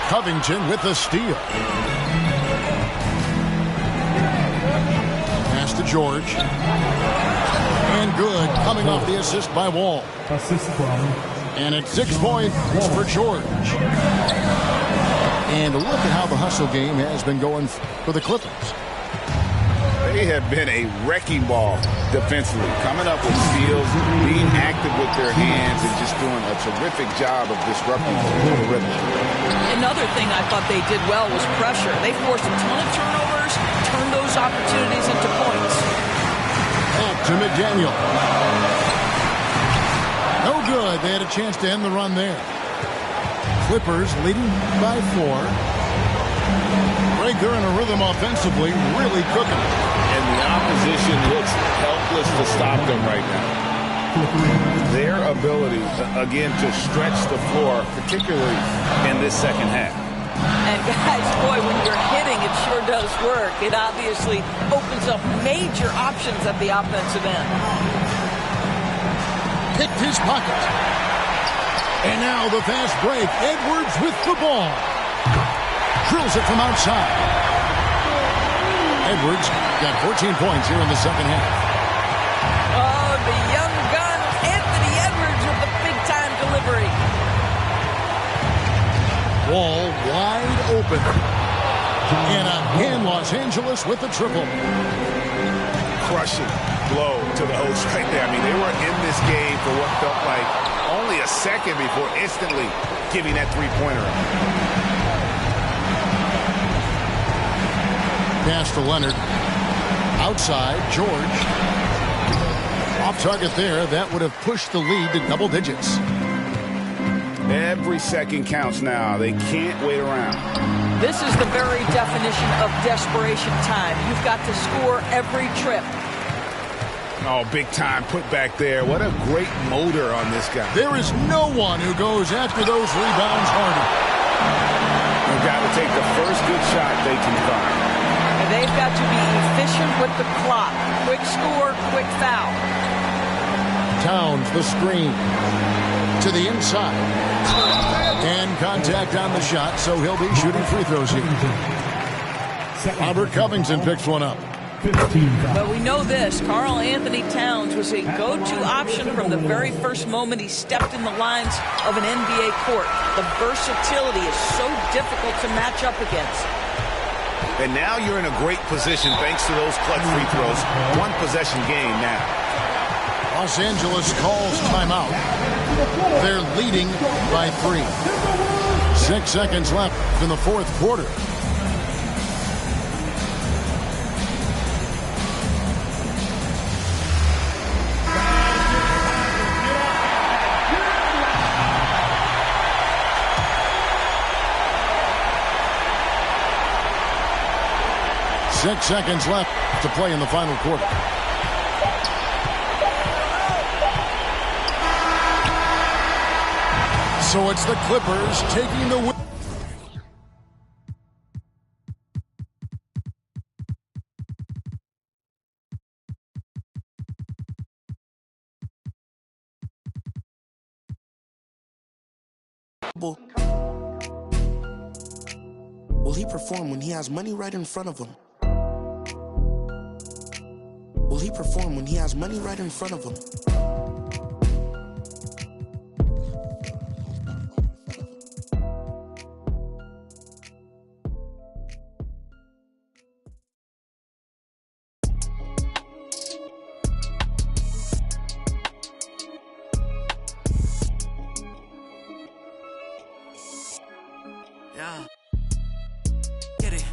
Covington with the steal. Pass to George. And good, coming off the assist by Wall. Assist from. And it's 6 points for George. And look at how the hustle game has been going for the Clippers. They have been a wrecking ball defensively, coming up with steals, being active with their hands, and just doing a terrific job of disrupting the rhythm. Another thing I thought they did well was pressure. They forced a ton of turnovers, turned those opportunities into points. Back to McDaniel. No good. They had a chance to end the run there. Clippers leading by 4. Greg, they're in a rhythm offensively, really cooking. And the opposition looks helpless to stop them right now. Their ability, again, to stretch the floor, particularly in this second half. And guys, boy, when you're hitting, it sure does work. It obviously opens up major options at the offensive end. Picked his pocket. And now the fast break. Edwards with the ball. Drills it from outside. Edwards got 14 points here in the second half. Oh, the young gun, Anthony Edwards with the big-time delivery. Wall wide open. And again, Los Angeles with the triple. Crushing blow to the host right there. I mean, they were in this game for what felt like only a second before instantly giving that three-pointer up. Pass to Leonard. Outside, George. Off target there. That would have pushed the lead to double digits. Every second counts now. They can't wait around. This is the very definition of desperation time. You've got to score every trip. Oh, big time put back there. What a great motor on this guy. There is no one who goes after those rebounds harder. They've got to take the first good shot they can find. And they've got to be efficient with the clock. Quick score, quick foul. Towns, the screen. To the inside. And contact on the shot, so he'll be shooting free throws here. Robert Covington picks one up. But we know this, Karl Anthony Towns was a go-to option from the very first moment he stepped in the lines of an NBA court. The versatility is so difficult to match up against. And now you're in a great position thanks to those clutch free throws. One possession game now. Los Angeles calls timeout. They're leading by 3. 6 seconds left in the fourth quarter. Six seconds left to play in the final quarter. So it's the Clippers taking the win. Will he perform when he has money right in front of him? Will he perform when he has money right in front of him? Yeah. Get it.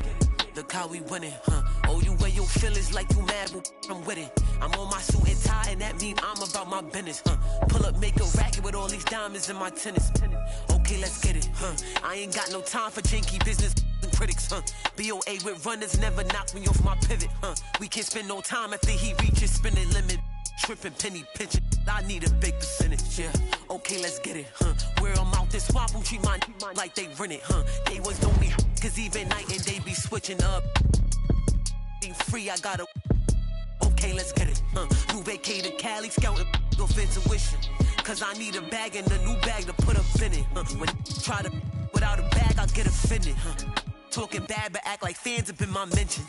Look how we winning, huh? Oh, you wear your feelings like you mad, but I'm with it. I'm on my suit and tie, and that mean I'm about my business, huh? Pull up, make a racket with all these diamonds in my tennis. Okay, let's get it, huh? I ain't got no time for janky business and critics, huh? BOA with runners never knock me off my pivot, huh? We can't spend no time after he reaches spending limit. Tripping, penny pinching, I need a big percentage, yeah. Okay, let's get it, huh? Where I'm out this swap, who treat mine like they rent it, huh? They was don't be, cause even night and they be switching up. Ain't free, I gotta. Okay, let's get it, huh? New vacated Cali, scouting off intuition. Cause I need a bag and a new bag to put up in it, huh? When try to without a bag, I'll get offended, huh? Talking bad, but act like fans have been my mention.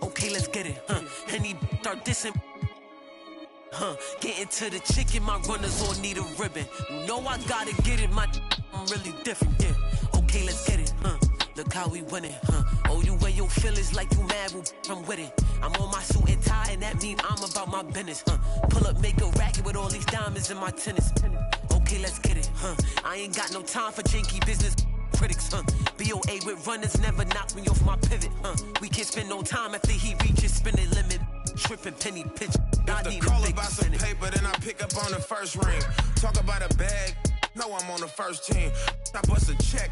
Okay, let's get it, huh? And he start dissing. Getting to the chicken, my runners all need a ribbon. You know I gotta get it, I'm really different, yeah. Okay, let's get it, huh? Look how we winning, huh? Oh, you wear your feelings like you mad, well, I'm with it. I'm on my suit and tie, and that mean I'm about my business, huh? Pull up, make a racket with all these diamonds in my tennis. Okay, let's get it, huh? I ain't got no time for janky business critics, huh? BOA with runners never knock me off my pivot, huh? We can't spend no time after he reaches spending limit. tripping penny pinch. I If need the a call big about some percentage. paper, then I pick up on the first ring. Talk about a bag, no, I'm on the first team. I bust a check,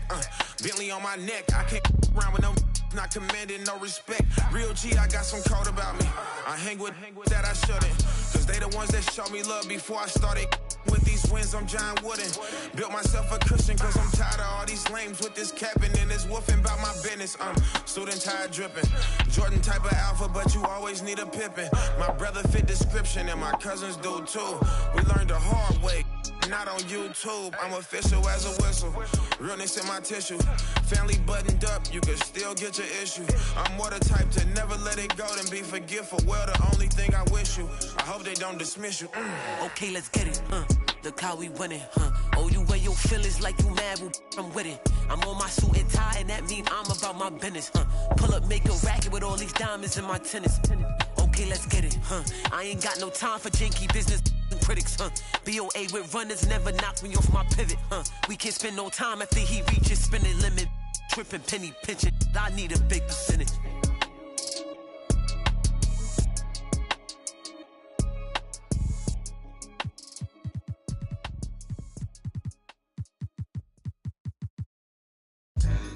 Bentley on my neck. I can't around with no not commanding no respect. Real G, I got some code about me. I hang with that I shouldn't, cause they the ones that showed me love before I started. With these wins, I'm John Wooden. Built myself a cushion, cause I'm tired of all these lames with this capping and this woofing about my business. Student tired dripping. Jordan type of alpha, but you always need a Pippin. My brother fit description, and my cousins do too. We learned the hard way. Not on YouTube, I'm official as a whistle. Realness in my tissue. Family buttoned up, you can still get your issue. I'm more the type to never let it go than be forgetful. Well, the only thing I wish you, I hope they don't dismiss you. Okay, let's get it, Look how we winning, Oh, you wear your feelings like you mad, well, I'm with it. I'm on my suit and tie, and that mean I'm about my business, Pull up, make a racket with all these diamonds in my tennis. Okay, let's get it, I ain't got no time for janky business critics, BOA with runners never knock me off my pivot, We can't spend no time after he reaches spending limit. Tripping penny pinching, I need a big percentage.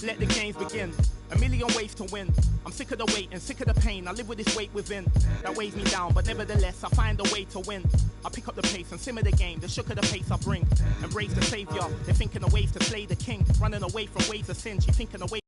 Let the games begin. A million ways to win. I'm sick of the wait and sick of the pain. I live with this weight within that weighs me down, but nevertheless I find a way to win. I pick up the pace and simmer the game. The shook of the pace I bring. Embrace the savior. They're thinking of ways to slay the king. Running away from ways of sin. She thinking of ways